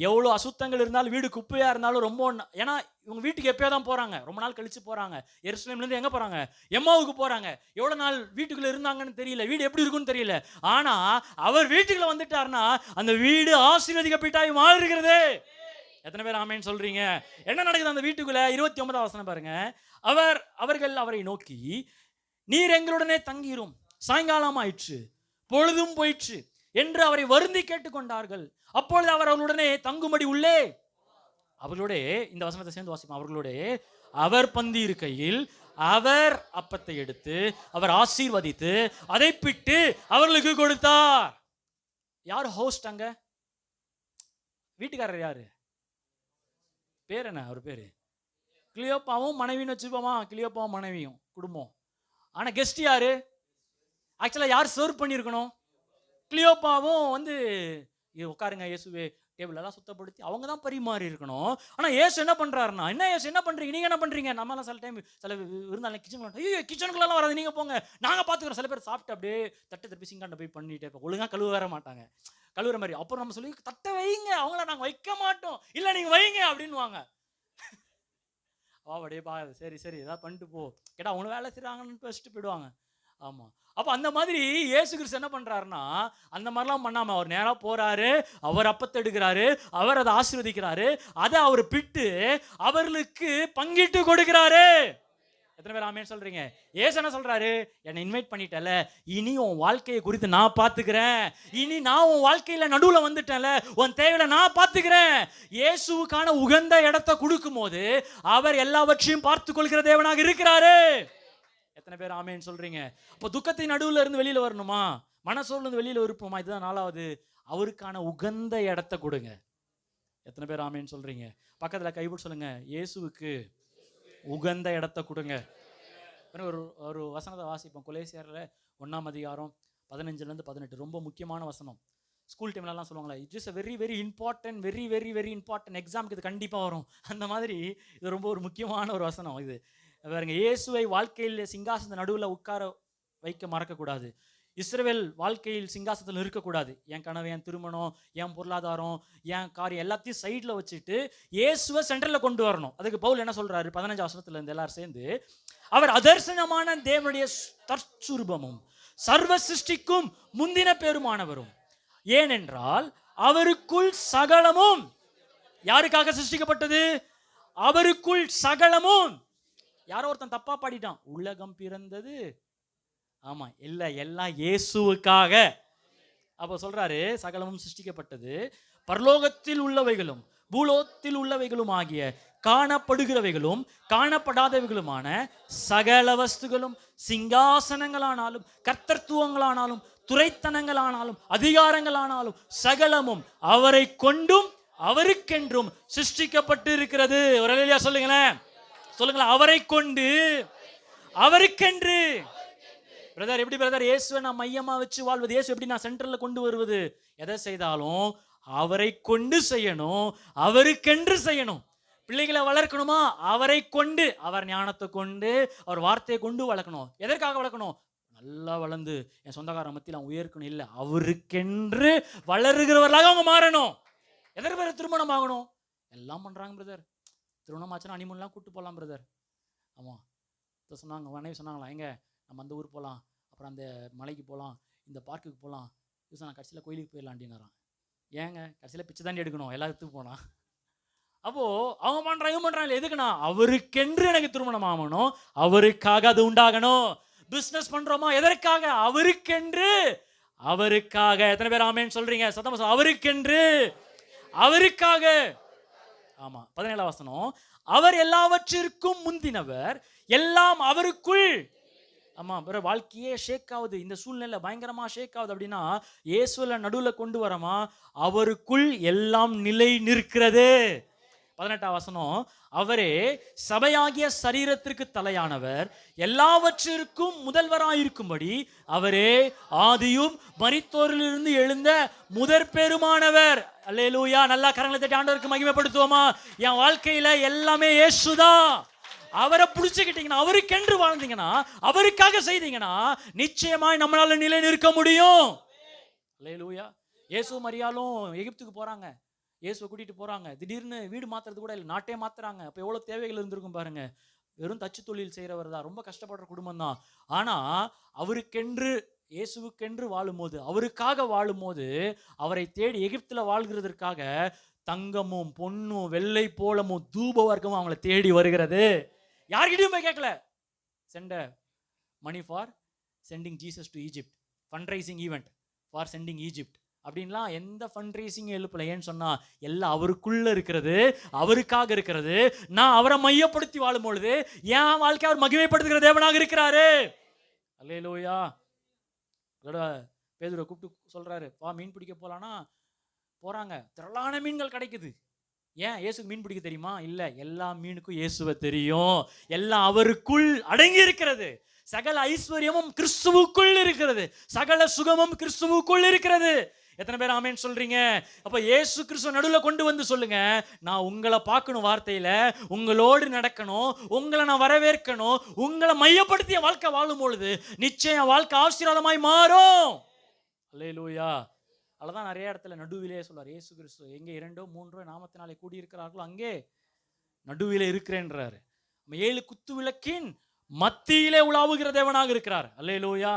எவ்வளோ அசுத்தங்கள் இருந்தாலும், வீடு குப்பையாக இருந்தாலும், ரொம்ப ஏன்னா இவங்க வீட்டுக்கு எப்போயோ தான் போகிறாங்க, ரொம்ப நாள் கழித்து போகிறாங்க. எருசலேம்லேருந்து எங்கே போகிறாங்க? எம்மாவுக்கு போகிறாங்க. எவ்வளோ நாள் வீட்டுக்குள்ளே இருந்தாங்கன்னு தெரியல, வீடு எப்படி இருக்குன்னு தெரியல. ஆனால் அவர் வீட்டுக்குள்ளே வந்துட்டார்னா அந்த வீடு ஆசீர்வதிக்கப்பட்டாய் மாறுகிறது. எத்தனை பேர் ஆமேன்னு சொல்றீங்க? என்ன நடக்குது அந்த வீட்டுக்குள்ள? 29வது வசனம் பாருங்க. அவர்கள் அவரை நோக்கி, நீர் எங்களுடனே தங்கிரும், சாயங்காலம் ஆயிற்று, பொழுதும் போயிற்று என்று அவரை வருந்தி கேட்டுக்கொண்டார்கள். அப்பொழுது அவர் அவர்களுடனே தங்கும்படி உள்ளே அவர்களோட, இந்த வசனத்தை சேர்ந்து வாசிப்போம், அவர்களோட அவர் பந்தி இருக்கையில் அவர் அப்பத்தை எடுத்து அவர் ஆசீர்வதித்து அதை பிட்டு அவர்களுக்கு கொடுத்தார். யார் ஹோஸ்ட் அங்க? வீட்டுக்காரர் யாரு? பேர் என்ன? அவர் பேரு கிளியோப்பாவும் மனைவின்னு வச்சுப்போமா? கிளியோப்பாவும் மனைவியும் குடும்பம். ஆனா கெஸ்ட் யாரு? ஆக்சுவலா யார் சர்வ் பண்ணியிருக்கணும்? கிளியோப்பாவும் வந்து உட்காருங்க இயேசுவே, டேபிள் எல்லாம் சுத்தப்படுத்தி அவங்க தான் பரிமாறி இருக்கணும். ஆனால் ஏசு என்ன பண்ணுறாருன்னா, என்ன ஏசு என்ன பண்ணுறீங்க, நீங்கள் என்ன பண்ணுறீங்க? நம்மளாம் சில டைம் சில இருந்தாலும் கிச்சனுக்குள்ள, ஐயோ கிச்சனுக்குள்ளெல்லாம் வராது, நீங்கள் போங்க, நாங்கள் பார்த்துக்குறோம். சில பேர் சாப்பிட்டு அப்படியே தட்டை திருப்பி சிங்காண்ட போய் பண்ணிட்டு இப்போ ஒழுங்காக கழுவ வர மாட்டாங்க, கழுவுற மாதிரி. அப்புறம் நம்ம சொல்லி தட்டை வைங்க, அவங்கள நாங்கள் வைக்க மாட்டோம், இல்லை நீங்கள் வைங்க அப்படின்வாங்க. அப்படியே பா, சரி சரி ஏதாவது பண்ணிட்டு போ, கேட்டால் அவங்க வேலை செய்கிறாங்கன்னு வச்சுட்டு போயிடுவாங்க. ஆமாம். அப்போ அந்த மாதிரி இயேசு கிறிஸ்து என்ன பண்ணுறாருன்னா, அந்த மாதிரிலாம் பண்ணாமல் அவர் நேராக போகிறாரு, அவர் அப்பத்தை எடுக்கிறாரு, அவர் அதை ஆசீர்வதிக்கிறாரு, அதை அவர் பிட்டு அவர்களுக்கு பங்கிட்டு கொடுக்கிறாரு. எத்தனை பேர் ஆமேன்னு சொல்றீங்க? ஏசு என்ன சொல்றாரு? என்னை இன்வைட் பண்ணிட்டல, இனி உன் வாழ்க்கையை குறித்து நான் பார்த்துக்கிறேன், இனி நான் உன் வாழ்க்கையில நடுவில் வந்துட்டேன்ல, உன் தேவையில நான் பார்த்துக்கிறேன். இயேசுவுக்கான உகந்த இடத்தை கொடுக்கும் போது அவர் எல்லாவற்றையும் பார்த்து கொள்கிற தேவனாக இருக்கிறாரு. எத்தனை பேர் ஆமேன்னு சொல்றீங்க? அப்போ துக்கத்தின் நடுவில் இருந்து வெளியில வரணுமா? மனசோர்ல இருந்து வெளியில இருப்போமா? இதுதான் 4வது. அவருக்கான உகந்த இடத்தை கொடுங்க. எத்தனை பேர் ஆமேன்னு சொல்றீங்க? பக்கத்துல கைவிட்டு சொல்லுங்க, இயேசுவுக்கு உகந்த இடத்தை கொடுங்க. ஒரு வசனத்தை வாசிப்போம், கொலேசியர்ல 1ஆம் அதிகாரம் 15லேருந்து 18. ரொம்ப முக்கியமான வசனம். ஸ்கூல் டைம்லலாம் சொல்லுவாங்களே, it is a very very important, very very very important, எக்ஸாமுக்கு இது கண்டிப்பாக வரும். அந்த மாதிரி இது ரொம்ப ஒரு முக்கியமான ஒரு வசனம். இது பாருங்க, இயேசுவை வாழ்க்கையில் சிங்காசன நடுவில் உட்கார வைக்க மறக்கக்கூடாது. இஸ்ரவேல் வாழ்க்கையில் சிங்காசனத்தில் இருக்கக்கூடாது. என் கனவு, என் திருமணம், என் பொருளாதாரம், என் காரியம் எல்லாத்தையும் சைடில் வச்சுட்டு இயேசுவை சென்டரில் கொண்டு வரணும். அதுக்கு பவுல் என்ன சொல்றாரு? 15 வசனத்துல இருந்து எல்லாரும் சேர்ந்து, அவர் அதர்சனமான தேவனுடைய தற்சுரூபமும் சர்வ சிருஷ்டிக்கும் முந்தின பெருமானவரும், ஏனென்றால் அவருக்குள் சகலமும், யாருக்காக சிருஷ்டிக்கப்பட்டது? அவருக்குள் சகலமும். யாரோ ஒருத்தன் தப்பா பாடிட்டான், உலகம் பிறந்தது, ஆமா இல்ல, எல்லாம் இயேசுவுக்காக. அப்போ சொல்றாரு, சகலமும் சிருஷ்டிக்கப்பட்டது பரலோகத்தில் உள்ளவைகளும் பூலோகத்தில் உள்ளவைகளும் ஆகிய காணப்படுகிறவைகளும் காணப்படாதவைகளுமான சகல வஸ்துகளும், சிங்காசனங்களானாலும் கர்த்தத்துவங்களானாலும் துரைத்தனங்களானாலும் அதிகாரங்களானாலும் சகலமும் அவரை கொண்டும் அவருக்கென்றும் சிருஷ்டிக்கப்பட்டு இருக்கிறது. ஒரு அல்லேலூயா சொல்லுங்களேன், சொல்லுங்களேன். அவரை கொண்டு அவருக்கென்று. பிரதர் எப்படி பிரதர் இயேசுவை நான் மையமா வச்சு வாழ்வது? இயேசு எப்படி நான் சென்டர்ல கொண்டு வருவது? எதை செய்தாலும் அவரை கொண்டு செய்யணும், அவருக்கென்று செய்யணும். பிள்ளைகளை வளர்க்கணுமா? அவரை கொண்டு, அவர் ஞானத்தை கொண்டு, அவர் வார்த்தையை கொண்டு வளர்க்கணும். எதற்காக வளர்க்கணும்? நல்லா வளர்ந்து என் சொந்தக்கார மத்தியில் அவன் உயர்க்கணும், இல்லை, அவருக்கென்று வளருகிறவர்களாக அவங்க மாறணும். எதற்கு பேர் திருமணம் ஆகணும்? எல்லாம் பண்றாங்க பிரதர். திருமணம் ஆச்சுன்னா அனிமன்லாம் கூப்பிட்டு போகலாம் பிரதர். ஆமாம், சொன்னாங்க, மனைவி சொன்னாங்களா, எங்க நம்ம அந்த ஊர் போகலாம், அப்புறம் அந்த மலைக்கு போகலாம், இந்த பார்க்குக்கு போகலாம். இது நான் கடைசியில் கோயிலுக்கு போயிடலாம் அப்படின்னாரான். ஏங்க, கடைசியில் பிச்சை தாண்டி எடுக்கணும் எல்லாத்துக்கும் போனால். அப்போது அவங்க பண்ணுறாங்க, இவங்க பண்ணுறாங்க, எதுக்குண்ணா? அவருக்கென்று எனக்கு திருமணம் ஆகணும், அவருக்காக அது உண்டாகணும். பிசினஸ் பண்றோமா எதற்காக? அவருக்கென்று. அவருக்காக. எத்தனை பேர் ஆமென் சொல்றீங்க? சத்தமா சொல்லுங்க. அவருக்கென்று, அவருக்காக. ஆமா, 17ஆம் வசனம். அவர் எல்லாவற்றிற்கும் முந்தினவர், எல்லாம் அவருக்குள். ஆமா, வாழ்க்கையே ஷேக் ஆகுது, இந்த சூழ்நிலை பயங்கரமா ஷேக் ஆகுது அப்படின்னா இயேசுல நடுவுல கொண்டு வரமா, அவருக்குள் எல்லாம் நிலை நிற்கிறது. 18ஆம் வசனம். அவரே சபையாகிய சரீரத்திற்கு தலையானவர், எல்லாவற்றிற்கும் முதல்வராயிருக்கும்படி அவரே ஆதியும் மரித்தோரிலிருந்து எழுந்த முதற் பெருமானவர். அல்லேலூயா. நல்லா கரங்களை தட்டி ஆண்டவருக்கு மகிமைப்படுத்துவோமா? என் வாழ்க்கையில எல்லாமே இயேசுதான். அவரை பிடிச்சுக்கிட்டீங்கன்னா, அவருக்கென்று வாழ்ந்தீங்கன்னா, அவருக்காக செய்தீங்கன்னா நிச்சயமாய் நம்மளால நிலை நிற்க முடியும். அல்லேலூயா. இயேசு மரியாளும் எகிப்துக்கு போறாங்க, இயேசுவை கூட்டிட்டு போறாங்க. திடீர்னு வீடு மாத்துறது கூட இல்லை, நாட்டே மாத்துறாங்க. அப்போ எவ்வளவு தேவைகள் இருந்திருக்கும் பாருங்க. வெறும் தச்சு தொழில் செய்யறவர் தான், ரொம்ப கஷ்டப்படுற குடும்பம் தான். ஆனா அவருக்கென்று, இயேசுவுக்கென்று வாழும்போது, அவருக்காக வாழும்போது, அவரை தேடி எகிப்துல வாழ்கிறதற்காக தங்கமும் பொன்னும் வெள்ளை போலமும் தூப வர்க்கமும் அவங்களை தேடி வருகிறது. யார்கிட்டயும் போய் கேட்கல. Send money for sending Jesus to Egypt, fund raising event for sending Egypt அப்படின்லாம் எந்த ஃபண்ட் ரைசிங் எழுப்பல. ஏன்னு சொன்னா எல்லாம் அவருக்குள்ள இருக்கிறது, அவருக்காக இருக்கிறது. நான் அவரை மையப்படுத்தி வாழும் பொழுது என் வாழ்க்கை அவர் மகிமைப்படுத்துகிற தேவனாக இருக்கிறாரு. அல்லேலூயா. பேதுருவை கூப்பிட்டு சொல்றாரு, வா மீன் பிடிக்க போலான்னா போறாங்க. திரளான மீன்கள் கிடைக்குது. ஏன்? இயேசுக்கு மீன் பிடிக்க தெரியுமா? இல்ல, எல்லா மீனுக்கும் இயேசுவை தெரியும். எல்லாம் அவருக்குள் அடங்கி இருக்கிறது. சகல ஐஸ்வர்யமும் கிறிஸ்துவுக்குள் இருக்கிறது. சகல சுகமும் கிறிஸ்துவுக்குள் இருக்கிறது. எத்தனை பேர் ஆமென் சொல்றீங்க? அப்ப இயேசு கிறிஸ்துவ நடுவுல கொண்டு வந்து சொல்லுங்க, நான் உங்களை பார்க்கணும், வார்த்தையில உங்களோடு நடக்கணும், உங்களை நான் வரவேற்கணும், உங்களை மையப்படுத்திய வாழ்க்கை வாழும் பொழுது நிச்சயம் வாழ்க்கை ஆசீர்வாதமாய் மாறும். அல்லேலூயா. அதுதான் நிறைய இடத்துல நடுவிலே சொல்றார் இயேசு கிறிஸ்து, எங்கே 2 3 நாமத்தினாலே கூடியிருக்கிறார்களோ அங்கே நடுவிலே இருக்கிறேன்றாரு. 7 குத்து விளக்கின் மத்தியிலே உலாவுகிற தேவனாக இருக்கிறார். அல்லேலூயா.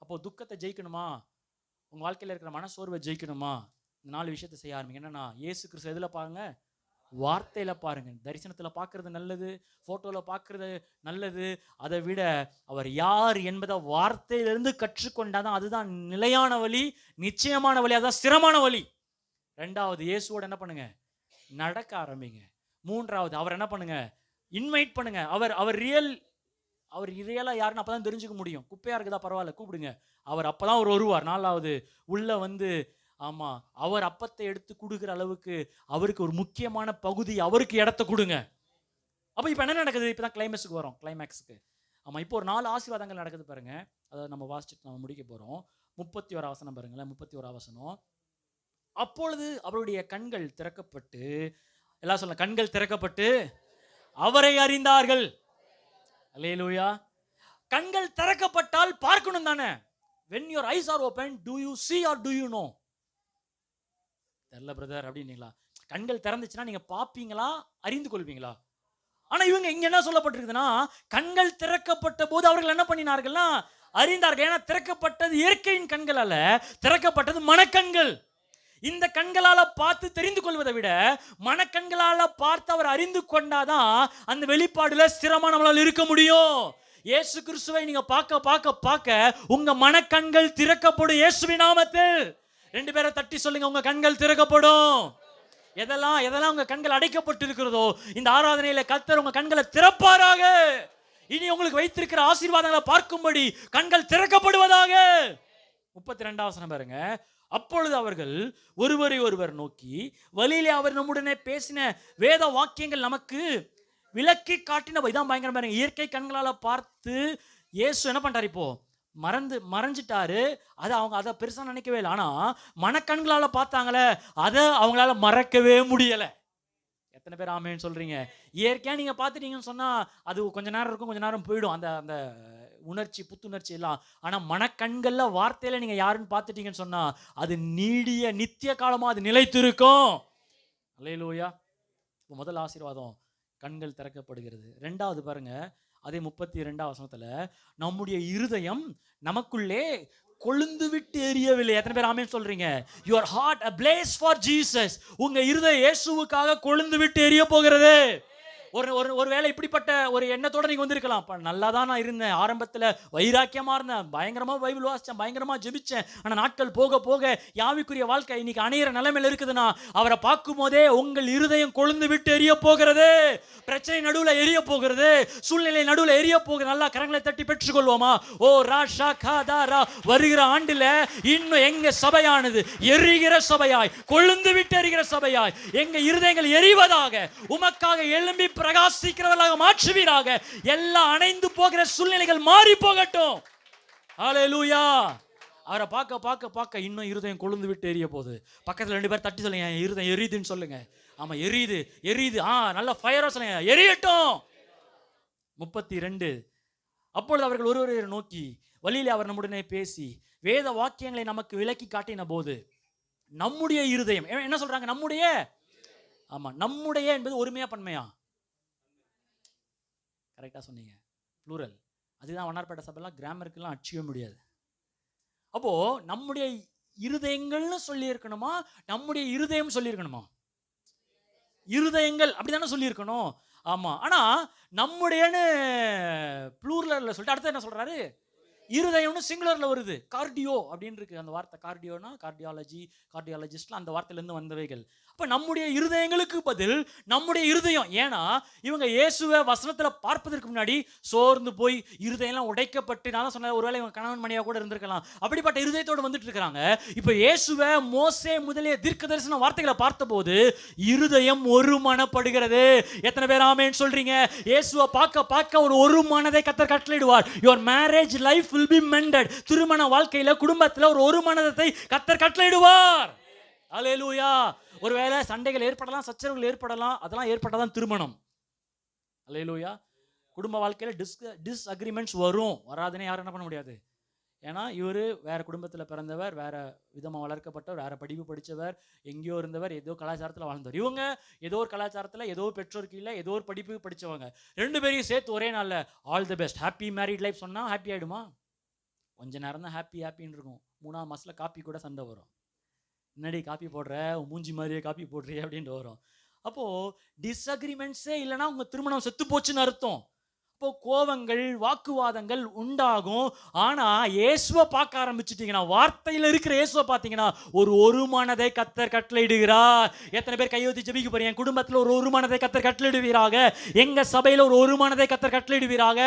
அப்போ துக்கத்தை ஜெயிக்கணுமா, உங்க வாழ்க்கையில இருக்கிற மனசோர்வை ஜெயிக்கணுமா, இந்த 4 விஷயத்தை செய்ய ஆரம்பிங்க. என்னன்னா, இயேசு கிறிஸ்து எதுல பாருங்க? வார்த்தையில பாருங்க. தரிசனத்துல பார்க்கறது நல்லது, போட்டோல பார்க்கறது நல்லது. அதை விட அவர் யார் என்பதை வார்த்தையிலிருந்து கற்றுக்கொண்டாதான் அதுதான் நிலையான வழி, நிச்சயமான வழி, அதுதான் ஸ்திரமான வழி. 2வது, இயேசுவோட என்ன பண்ணுங்க? நடக்க ஆரம்பிங்க. 3வது, அவர் என்ன பண்ணுங்க? இன்வைட் பண்ணுங்க. அவர் ரியலா யாருன்னு அப்பதான் தெரிஞ்சுக்க முடியும். குப்பையா இருக்குதா பரவாயில்ல, கூப்பிடுங்க. அவர் அப்பதான் அவர் வருவார். 4வது, உள்ள வந்து ஆமா, அவர் அப்பத்தை எடுத்து கொடுக்குற அளவுக்கு அவருக்கு ஒரு முக்கியமான பகுதி, அவருக்கு இடத்த கொடுங்க. அப்ப இப்ப என்ன நடக்குது? இப்பதான் கிளைமேக்ஸுக்கு வரும். கிளைமேக்ஸுக்கு ஆமா, இப்போ ஒரு 4 ஆசீர்வாதங்கள் நடக்குது பாருங்க. அதை நம்ம வாசிச்சுட்டு நம்ம முடிக்க போறோம். 31 வசனம் பாருங்களேன். 31 வசனம். அப்பொழுது அவருடைய கண்கள் திறக்கப்பட்டு, எல்லாம் சொல்ல, கண்கள் திறக்கப்பட்டு அவரை அறிந்தார்கள். அல்லேலூயா. கண்கள் திறக்கப்பட்டால் பார்க்கணும் தானே. when your eyes are open, do you see or do you know? தெரியல பிரதர் அப்படின்னீங்களா? கண்கள் திறந்துச்சுன்னா நீங்க பாப்பீங்களா, அறிந்து கொள்வீங்களா? ஆனா இவங்க இங்க என்ன சொல்லப்பட்டிருக்குதுன்னா, கண்கள் திறக்கப்பட்ட போது அவர்கள் என்ன பண்ணினார்கள்னா அறிந்தார்கள். ஏன்னா திறக்கப்பட்டது இயற்கையின் கண்கள் அல்ல, திறக்கப்பட்டது மனக்கண்கள். இந்த கண்களால பார்த்து தெரிந்து கொள்வதை விட மனக்கண்களால பார்த்து அவர் அறிந்து கொண்டாதான் அந்த வெளிப்பாடுல ஸ்திரமா நம்மளால இருக்க முடியும். இயேசு கிறிஸ்துவை நீங்க பார்க்க பார்க்க பார்க்க உங்க மனக்கண்கள் திறக்கப்படும் இயேசுவின் நாமத்தில். 2 பேரை தட்டி சொல்லுங்க, உங்க கண்கள் திறக்கப்படும். எதெல்லாம் உங்க கண்கள் அடைக்கப்பட்டு இருக்கிறதோ இந்த ஆராதனையில கர்த்தர் உங்க கண்களை திறப்பாராக. இனி உங்களுக்கு வைத்திருக்கிற ஆசீர்வாதங்களை பார்க்கும்படி கண்கள் திறக்கப்படுவதாக. 32 வசனம் பாருங்க. அப்பொழுது அவர்கள் ஒருவரை ஒருவர் நோக்கி, வழியிலே அவர் நம்முடனே பேசின வேத வாக்கியங்கள் நமக்கு விளக்கி காட்டினவை. இதான் பயங்கரம் பாருங்க. இயற்கை கண்களால பார்த்து இயேசு என்ன பண்றாரு? இப்போ மறைஞ்சிட்டாரு. அதை பெருசா நினைக்கவே இல்லை. ஆனா மனக்கண்களால பார்த்தாங்களே, அதை அவங்களால மறக்கவே முடியல. எத்தனை பேர் ஆமேன்னு சொல்றீங்க? இயற்கையா நீங்க பார்த்துட்டீங்கன்னு சொன்னா அது கொஞ்ச நேரம் இருக்கும், கொஞ்ச நேரம் போயிடும் அந்த உணர்ச்சி, புத்துணர்ச்சி எல்லாம். ஆனா மனக்கண்கள்ல வார்த்தையில நீங்க யாருன்னு பார்த்துட்டீங்கன்னு சொன்னா அது நீடிய நித்திய காலமா அது நிலைத்திருக்கும். அல்லேலூயா. இப்போ முதல் ஆசீர்வாதம் கண்கள் திறக்கப்படுகிறது. 2வது பாருங்க, அதே 32 வசனத்துல, நம்முடைய இருதயம் நமக்குள்ளே கொழுந்து விட்டு எரியவில்லை. எத்தனை பேர் ஆமென் சொல்றீங்க? your heart ablaze for Jesus. உங்க இருதயம் இயேசுவுக்காக கொழுந்து விட்டு எரிய போகிறது. ஒருவேளை இப்படிப்பட்ட ஒரு எண்ணத்தோட நீங்க வந்திருக்கலாம். நல்லா தான் நான் இருந்தேன், ஆரம்பத்துல வைராக்கியமா இருந்தேன், பயங்கரமா பைபிள் வாசிச்சேன், பயங்கரமா ஜெபிச்சேன், ஆனா நாட்கள் போக போக யாவிக்குரிய வாழ்க்கை இன்னைக்கு அணையிற நிலைமையில இருக்குதுன்னா, அவரை பார்க்கும் போதே உங்கள் இருதயம் கொழுந்து விட்டு எரிய போகிறது, பிரச்சனை நடுவுல எரிய போகிறது, சூழ்நிலை நடுவுல எரிய போகிறது. நல்லா கரங்களை தட்டி பெற்றுக்கொள்வோமா? ஓ ராஷா காதாரா, வருகிற ஆண்டுல இன்னும் எங்க சபையானது எரிகிற சபையாய், கொழுந்து விட்டு எரிகிற சபையாய், எங்க இருதயங்கள் எரிவதாக, உமக்காக எழும்பி பிரகாசிக்கிறவர்களாக மாற்றுவீராக. எல்லாம் அணைந்து போகிற சூழ்நிலைகள் மாறி போகட்டும். ஹல்லேலூயா. அவரை பார்க்க பார்க்க பார்க்க இன்னும் இருதயம் கொழுந்து விட்டு எரிய போகுது. பக்கத்துல 2 பேர் தட்டி சொல்லுங்க, என் இருதயம் எரியுதுன்னு சொல்லுங்க. ஆமா, எரியுது எரியுது. நல்ல ஃபயரா சொல்லுங்க, எரியட்டும். 32. அப்பொழுது அவர்கள் ஒருவரை நோக்கி வழியிலே அவர் நம்முடனே பேசி வேத வாக்கியங்களை நமக்கு விளக்கி காட்டின போது நம்முடைய இருதயம், என்ன சொல்றாங்க? நம்முடைய, ஆமா, நம்முடைய என்பது ஒருமையா பன்மையா? கரெக்டா சொன்னீங்க, ப்ளூரல். அதுதான் வண்ணார்பேட்டை சபைலாம் கிராமருக்கெல்லாம் அடிக்கவே முடியாது. அப்போ நம்முடைய இருதயங்கள்னு சொல்லி இருக்கணுமா, நம்முடைய இருதயம் சொல்லி இருக்கணுமா? இருதயங்கள் அப்படிதானே சொல்லி இருக்கணும். ஆமா, ஆனா நம்முடையன்னு ப்ளூரல்ல சொல்லிட்டு அடுத்து என்ன சொல்றாரு? இருதயம்னு சிங்குலர்ல வருது. கார்டியோ அப்படின்னு இருக்கு அந்த வார்த்தை. கார்டியோனா கார்டியாலஜி, கார்டியாலஜிஸ்ட்லாம் அந்த வார்த்தையிலேருந்து வந்தவைகள். அப்போ நம்முடைய இருதயங்களுக்கு பதில் நம்முடைய இருதயம். ஏன்னா இவங்க இயேசுவை வசனத்தில் பார்ப்பதற்கு முன்னாடி சோர்ந்து போய் இருதயம்லாம் உடைக்கப்பட்டு, நான் தான் சொன்னேன், ஒருவேளை இவங்க கணவன் மனைவியாக கூட இருந்திருக்கலாம், அப்படிப்பட்ட இருதயத்தோடு வந்துட்டு இருக்கிறாங்க. இப்போ இயேசுவை மோசே முதலிய தீர்க்க தரிசன வார்த்தைகளை பார்த்தபோது இருதயம் ஒரு மனப்படுகிறது. எத்தனை பேர் ஆமேன்னு சொல்றீங்க? இயேசுவை பார்க்க பார்க்க ஒரு மனதை கர்த்தர் கட்டளையிடுவார். Your marriage life will be mended. திருமண வாழ்க்கையில, குடும்பத்துல ஒரு மனதை கர்த்தர் கட்டளையிடுவார். அல்லேலூயா. ஒருவேளை சண்டைகள் ஏற்படலாம், சச்சரவுகள் ஏற்படலாம், அதெல்லாம் ஏற்பட்டதான் திருமணம். அல்லேலூயா. குடும்ப வாழ்க்கையில டிஸ்அக்ரிமெண்ட்ஸ் வரும், வராதுன்னு யாரும் என்ன பண்ண முடியாது. ஏன்னா இவர் வேற குடும்பத்தில் பிறந்தவர், வேற விதமாக வளர்க்கப்பட்டவர், வேற படிப்பு படித்தவர், எங்கேயோ இருந்தவர், ஏதோ கலாச்சாரத்தில் வாழ்ந்தவர். இவங்க ஏதோ ஒரு கலாச்சாரத்தில், ஏதோ பெற்றோர் கீழே, ஏதோ ஒரு படிப்பு படித்தவங்க. 2 பேரையும் சேர்த்து ஒரே நாளில் all the best, happy married life சொன்னால் ஹாப்பி ஆகிடுமா? கொஞ்ச நேரம் தான் ஹாப்பின்னு இருக்கும். 3ஆம் மாதத்தில் காப்பி கூட சண்டை வரும். முன்னாடி காப்பி போடுற, மூஞ்சி மாதிரியே காப்பி போடுறிய அப்படின்ட்டு வரும். அப்போது டிஸ்அக்ரிமெண்ட்ஸே இல்லைன்னா உங்கள் திருமணம் செத்து போச்சுன்னு அர்த்தம். இப்போ கோவங்கள், வாக்குவாதங்கள் உண்டாகும். ஆனா இயேசுவை பார்க்க ஆரம்பிச்சுட்டீங்கன்னா, வார்த்தையில் இருக்கிற இயேசுவை பார்த்தீங்கன்னா, ஒரு மனதை கர்த்தர் கட்டளையிடுகிறார். எத்தனை பேர் கையெழுத்தி ஜெபிக்க போறீங்க? என் குடும்பத்தில் ஒரு மனதை கர்த்தர் கட்டளையிடுவீராக, எங்க சபையில் ஒரு மனதை கர்த்தர் கட்டளையிடுவீராக.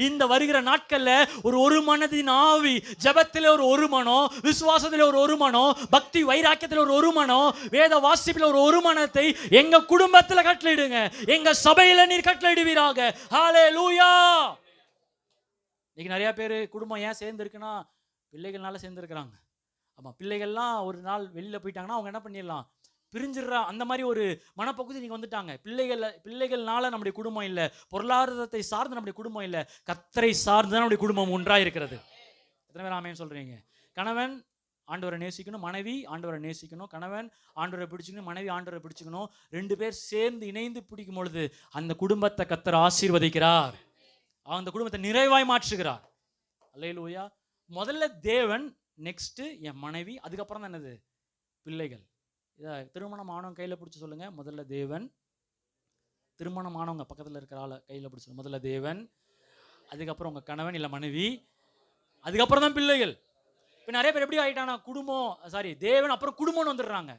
இந்த வருகிற நாட்கள்ல ஒரு மனதின் ஆவி, ஜெபத்தில் ஒரு மனம், விசுவாசத்தில் ஒரு மனம், பக்தி வைராக்கியத்தில் ஒரு மனம், வேத வாசிப்பில் ஒரு மனத்தை எங்க குடும்பத்தில் கட்டளையிடுங்க, எங்க சபையில நீர் கட்டளையிடுவீராக. ஹல்லேலூயா. இன்னைக்கு நிறைய பேர் குடும்பம் ஏன் சேர்ந்து இருக்குன்னா பிள்ளைகள்னால சேர்ந்து இருக்கிறாங்க. ஆமா, பிள்ளைகள்லாம் ஒரு நாள் வெளியில போயிட்டாங்கன்னா அவங்க என்ன பண்ணிடலாம், பிரிஞ்சிடறா, அந்த மாதிரி ஒரு மனப்பக்குவத்தை நீங்க வந்துட்டாங்க. பிள்ளைகள்னால நம்முடைய குடும்பம் இல்லை, பொருளாதாரத்தை சார்ந்து நம்முடைய குடும்பம் இல்லை, கர்த்தரை சார்ந்து நம்முடைய குடும்பம் ஒன்றாக இருக்கிறது. எத்தனை பேர் ஆமென் சொல்றீங்க? கணவன் ஆண்டவரை நேசிக்கணும், மனைவி ஆண்டவரை நேசிக்கணும், கணவன் ஆண்டவரை பிடிச்சிக்கணும், மனைவி ஆண்டவரை பிடிச்சிக்கணும். 2 பேர் சேர்ந்து இணைந்து பிடிக்கும் பொழுது அந்த குடும்பத்தை கர்த்தர் ஆசீர்வதிக்கிறார், அந்த குடும்பத்தை நிறைவாய் மாற்றுகிறார். அல்லேலூயா. முதல்ல தேவன், நெக்ஸ்ட் என் மனைவி, அதுக்கப்புறம் தான் என்னது? பிள்ளைகள். இதை திருமணம் ஆனவங்க கையில் பிடிச்சி சொல்லுங்க, முதல்ல தேவன். திருமணம் ஆனவங்க பக்கத்தில் இருக்கிற ஆளை கையில் பிடிச்சி சொல்லுங்க, முதல்ல தேவன், அதுக்கப்புறம் உங்க கணவன் இல்லை மனைவி, அதுக்கப்புறம் தான் பிள்ளைகள். இப்போ நிறைய பேர் எப்படி ஆகிட்டானா, தேவன் அப்புறம் குடும்பம்னு வந்துடுறாங்க.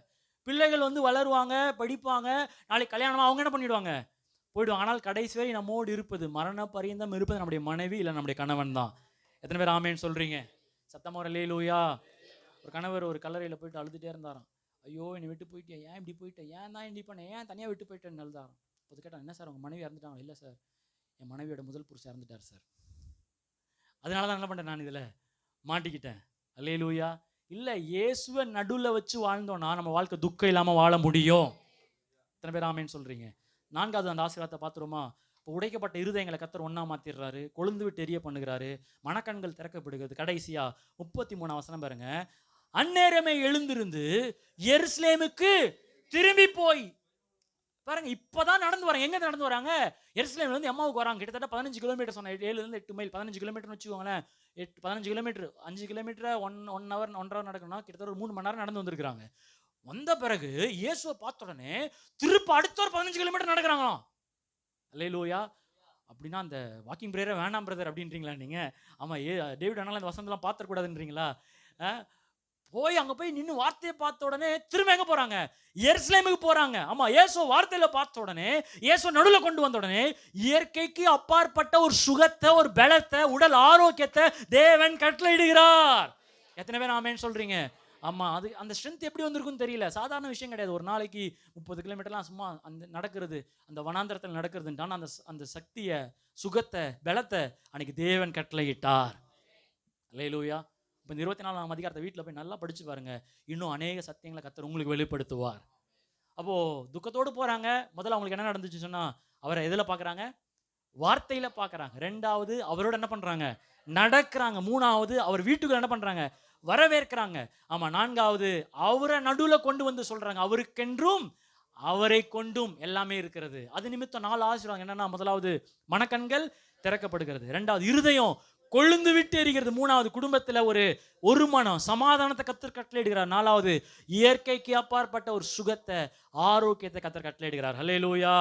பிள்ளைகள் வளருவாங்க, படிப்பாங்க, நாளைக்கு கல்யாணம் அவங்க என்ன பண்ணிடுவாங்க, போயிடுவாங்க. ஆனால் கடைசி வரை நம்மோடு இருப்பது, மரண பரியந்தம் இருப்பது நம்முடைய மனைவி இல்லை நம்முடைய கணவன் தான். எத்தனை பேர் ஆமேன்னு சொல்றீங்க? சத்தமா ஒரு அல்லேலூயா. ஒரு கணவர் ஒரு கல்லறையில் போயிட்டு அழுதுகிட்டே இருந்தாராம். ஐயோ என்னை விட்டு போயிட்டேன், ஏன் இப்படி போயிட்டேன், ஏன் தான் இப்படி பண்ணேன், ஏன் தனியாக விட்டு போயிட்டேன்னு அழுதாராம். அது கேட்டான், என்ன சார் உங்கள் மனைவி இறந்துட்டாங்க? இல்லை சார், என் மனைவியோட முதல் புருஷன் இறந்துட்டார் சார், அதனால தான் என்ன பண்ணேன், நான் இதில் மாட்டிக்கிட்டேன். அல்லேலூயா. இல்லை, இயேசுவை நடுவில் வச்சு வாழ்ந்தோன்னா நம்ம வாழ்க்கை துக்கம் இல்லாமல் வாழ முடியும். எத்தனை பேர் ஆமேன்னு சொல்றீங்க? 4வது அந்த ஆசீர்வாதத்தை பார்த்துருமா? இப்போ உடைக்கப்பட்ட இருதயங்களை கர்த்தர் ஒன்றா மாற்றிடுறாரு, கொழுந்து விட்டு எரிய பண்ணுகிறாரு, மனக்கண்கள் திறக்கப்படுகிறது. கடைசியா 33 வசனம் பாருங்க. அந்நேரமே எழுந்திருந்து எருசலேமுக்கு திரும்பி போய் பாருங்க, இப்பதான் நடந்து வராங்க. எங்க நடந்து வராங்க? எருசலேம்ல இருந்து எம்மாவுக்கு வராங்க. கிட்டத்தட்ட 15 கிலோமீட்டர் சொன்ன, 7 8 மைல், 15 கிலோமீட்டர்னு வச்சுக்கோங்களேன். 15 கிலோமீட்டர், 5 கிலோமீட்டரை 1 ஹவர் 1.5 ஹவர் நடக்கணும்னா கிட்டத்தட்ட ஒரு 3 மணி நேரம் நடந்து வந்திருக்கிறாங்க. வந்த பிறகு இயேசுவை பார்த்த உடனே திருப்ப அடுத்த ஒரு 15 கிலோமீட்டர் நடக்கிறாங்களாம். அல்லேலூயா. அப்படின்னா அந்த வாக்கிங் பிரேயரை வேணாம் பிரதர் அப்படின்றீங்களா நீங்க? ஆமா, டேவிட் ஆனாலும் அந்த வசனத்தெல்லாம் பார்த்துக்கூடாதுன்றீங்களா? போய் அங்க போய் நின்று வார்த்தையை பார்த்த உடனே திரும்ப எங்க போறாங்க? எருசலேமுக்கு போறாங்க. ஆமா, இயேசு வார்த்தையில பார்த்த உடனே, இயேசு நடுவுல கொண்டு வந்த உடனே இயற்கைக்கு அப்பாற்பட்ட ஒரு சுகத்தை, ஒரு பலத்தை, உடல் ஆரோக்கியத்தை தேவன் கட்டளையிடுகிறார். எத்தனை பேர் ஆமென் சொல்றீங்க? ஆமா, அது அந்த ஸ்ட்ரென்த் எப்படி வந்திருக்குன்னு தெரியல. சாதாரண விஷயம் கிடையாது. ஒரு நாளைக்கு 30 கிலோமீட்டர்லாம் சும்மா அந்த நடக்கிறது, அந்த வனாந்தரத்தில் நடக்கிறதுன்னு. ஆனால் அந்த சக்தியை, சுகத்தை, பலத்தை அன்னைக்கு தேவன் கட்டளையிட்டார். அல்லேலூயா. இப்போ இந்த 24ஆம் அதிகாரத்தை வீட்டில் போய் நல்லா படிச்சு பாருங்க. இன்னும் அநேக சத்தியங்களை கர்த்தர் உங்களுக்கு வெளிப்படுத்துவார். அப்போ துக்கத்தோடு போறாங்க. முதல்ல அவங்களுக்கு என்ன நடந்துச்சு சொன்னா, அவரை எதில் பார்க்குறாங்க? வார்த்தையில பார்க்குறாங்க. 2வது அவரோட என்ன பண்றாங்க? நடக்கிறாங்க. 3வது அவர் வீட்டுக்கு என்ன பண்றாங்க? வரவேற்கிறாங்க. ஆமா, 4வது அவரை நடுவுல கொண்டு வந்து சொல்றாங்க. அவருக்கென்றும் அவரை கொண்டும் எல்லாமே இருக்கிறது. அது நிமித்தம் 4 ஆசீர்வாதம் என்னன்னா, முதலாவது மனக்கண்கள் திறக்கப்படுகிறது, 2வது இருதயம் கொழுந்து விட்டு எரிகிறது, 3வது குடும்பத்துல ஒரு மனம் சமாதானத்தை கர்த்தர் கட்டளையிடுகிறார், 4வது இயற்கைக்கு அப்பாற்பட்ட ஒரு சுகத்தை, ஆரோக்கியத்தை கர்த்தர் கட்டளையிடுகிறார். ஹல்லேலூயா.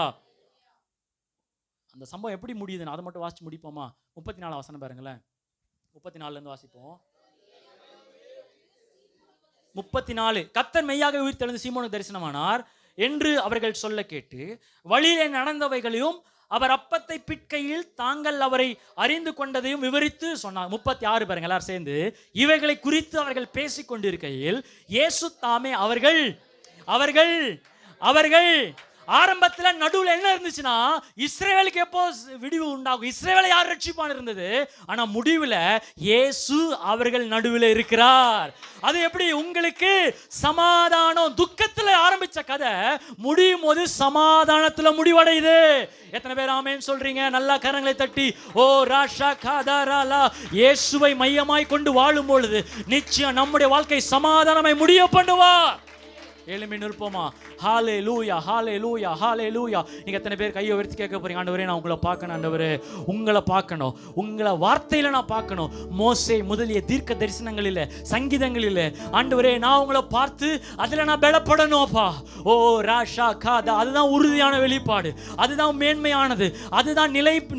அந்த சம்பவம் எப்படி முடியுதுன்னு அதை மட்டும் வாசிச்சு முடிப்போமா? 34 வசனம் பாருங்களேன். 34 இருந்து வாசிப்போம். 34 கர்த்தர் மெய்யாக உயிர்த்தெழுந்து சீமோனுக்கு தரிசனமானார் என்று அவர்கள் சொல்ல கேட்டு வழியிலே நடந்தவைகளையும் அவர் அப்பத்தை பிட்கையில் தாங்கள் அவரை அறிந்து கொண்டதையும் விவரித்து சொன்னார். 36 பாருங்க எல்லாரும் சேர்ந்து. இவைகளை குறித்து அவர்கள் பேசிக் கொண்டிருக்கையில் இயேசு தாமே அவர்கள் ஆரம்பத்தில் நடுவில் என்ன இருந்துச்சுன்னா, இஸ்ரவேலுக்கு எப்போ விடிவு உண்டாகும், இஸ்ரவேலை யார் ரட்சிப்பான் இருந்தது. ஆனா முடிவில் இயேசு அவர்கள் நடுவில் இருக்கிறார். அது எப்படி? உங்களுக்கு சமாதானம். துக்கத்தில் ஆரம்பிச்ச கதை முடியும் போது சமாதானத்தில் முடிவடையுது. எத்தனை பேர் ஆமென் சொல்றீங்க? நல்லா கரங்களை தட்டி ஓ ராஷா காதாராலா. இயேசுவை மையமாய் கொண்டு வாழும் பொழுது நிச்சயம் நம்முடைய வாழ்க்கை சமாதானமாய் முடிய பண்ணுவார். ஏழுமே நிற்போமா? ஹல்லேலூயா, ஹல்லேலூயா, ஹல்லேலூயா. நீங்க எத்தனை பேர் கையை உயர்த்தி கேட்க போறீங்க? ஆண்டவரே, நான் உங்களை பார்க்கணும். ஆண்டவரே, உங்களை பார்க்கணும், உங்களை வார்த்தையில நான் பார்க்கணும். மோசே முதலிய தீர்க்க தரிசனங்களில், சங்கீதங்களில் ஆண்டவரே நான் உங்களை பார்த்து அதில் நான் பலப்படணும்ப்பா. ஓ ராஷா காதா. அதுதான் உறுதியான வெளிப்பாடு, அதுதான் மேன்மையானது, அதுதான்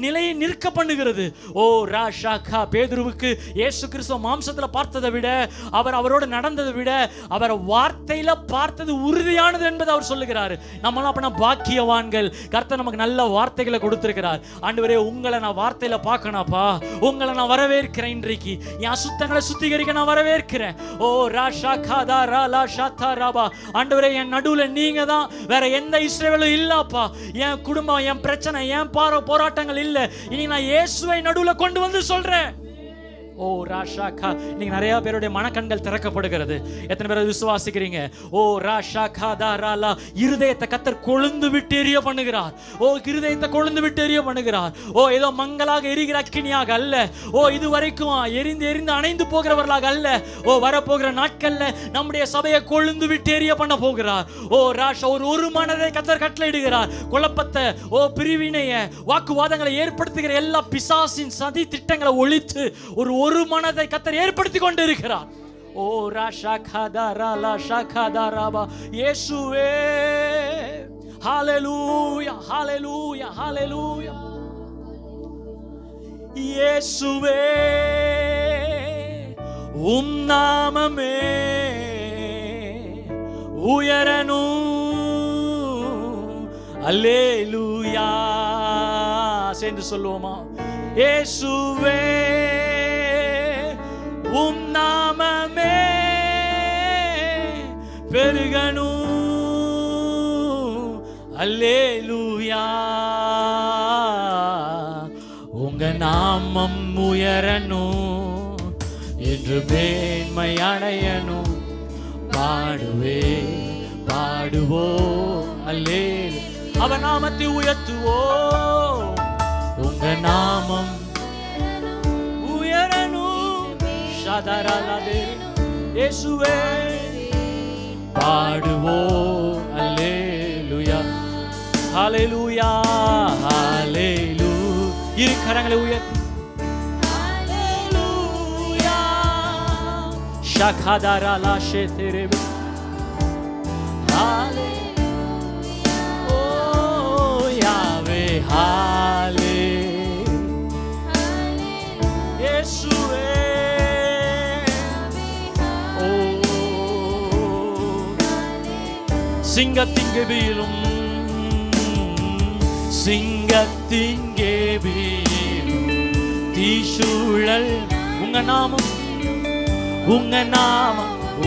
நிலை நிற்க பண்ணுகிறது. ஓ ராஷா கா. பேதுருவுக்கு இயேசு கிறிஸ்துவ மாம்சத்துல பார்த்ததை விட, அவரோட நடந்ததை விட, அவர் வார்த்தையில பார்த்தது உறுதியானது என்பது அவர் சொல்லுகிறார். நம்மளாம் அப்ப பாக்கியவான்கள். கர்த்தர் நமக்கு நல்ல வார்த்தைகளை கொடுத்திருக்கிறார். ஆண்டவரே, உங்களை நான் வார்த்தையில பார்க்கணும்ப்பா. உங்களை நான் வரவேற்கிறேன். இன்றைக்கு என் அசுத்தங்களை சுத்திகரிக்க நான் வரவேற்கிறேன். ஓ ராஷா காதா ராலா ஷாத்தா ராபா. ஆண்டவரே, என் நடுவுல நீங்க தான், வேற எந்த இஸ்ரவேலும் இல்லப்பா. என் குடும்பம், என் பிரச்சனை, என் போராட்டங்கள் இல்ல. இனி நான் இயேசுவை நடுவுல கொண்டு வந்து சொல்றேன். ஓ ராஷா கா. நீங்க நிறைய பேருடைய மனக்கண்கள் திறக்கப்படுகிறது. எத்தனை பேர் விசுவாசிக்கிறீங்க? ஓ ராஷா காதா ராலா. இருதயத்தை கர்த்தர் கொழுந்து விட்டு எரிய பண்ணுகிறார். ஓ இருதயத்தை கொழுந்து விட்டு எரிய பண்ணுகிறார். ஓ ஏதோ மங்களாக எரிகிற அக்கினியாக அல்ல. ஓ இதுவரைக்கும் எரிந்து அணைந்து போகிறவர்களாக அல்ல. ஓ வரப்போகிற நாட்கள்ல நம்முடைய சபையை கொழுந்து விட்டு எரிய பண்ண போகிறார். ஓ ராஷா. ஒரு மனதை கர்த்தர் கட்டளையிடுகிறார். குழப்பத்தை, ஓ பிரிவினையை, வாக்குவாதங்களை ஏற்படுத்துகிற எல்லா பிசாசின் சதி திட்டங்களை ஒழித்து ஒரு மனதை கர்த்தர் ஏற்படுத்தி கொண்டிருக்கிறார். ஓ ராஷா காதாரா ஷாகாதாராபா. இயேசுவே. ஹல்லேலூயா, ஹல்லேலூயா, ஹல்லேலூயா. இயேசுவே உம் நாமமே உயரணும். அல்லேலூயா. சேர்ந்து சொல்லுவோமா? இயேசுவே உம் நாமமே பெருகணும். அல்லேலூயா. உங்க நாமம் உயரணும் என்று மேன்மை அடையணும். பாடுவோம் அல்லேலூயா. அவர் நாமத்தை உயர்த்துவோம். உங்க நாமம் இயேசுவே பாடுவோம். அல்லேலூயா, ஹல்லேலூயா, ஹல்லேலூயா. இரு கரங்களை உயர்த்தி ஹல்லேலூயா. ஷகதாரா லாஷே தெரேபே. ஹல்லேலூயா. ஓ யாவே. சிங்கத்தின் கெபியிலும் சிங்கத்தின் கெபியிலும் தீசூழல் உங்க நாமம்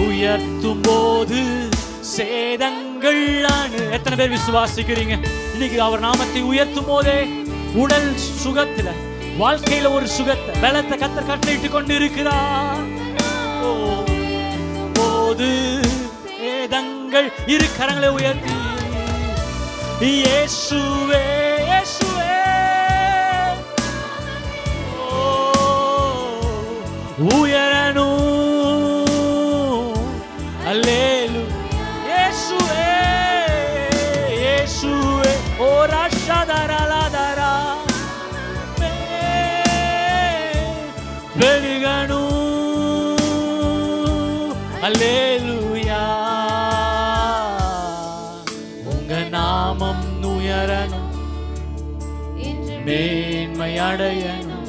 உயர்த்தும் போது சேதங்கள். எத்தனை பேர் விசுவாசிக்கிறீங்க? இன்னைக்கு அவர் நாமத்தை உயர்த்தும் போதே உடல் சுகத்துல, வாழ்க்கையில ஒரு சுகத்தை, பலத்தை கர்த்தர் கட்டளையிட்டு கொண்டு இருக்கிறார். போது சேதங்கள். இரு கரங்களை உயர்த்தி இயேசுவே இயேசுவே உயரணும். அல்லேலூயா இயேசுவே இயேசுவே ஓ ராஷாதரலாதரா பெருகணும். அல்லேலூயா உங்க நாமம் உயரணும், மேன்மை அடையணும்.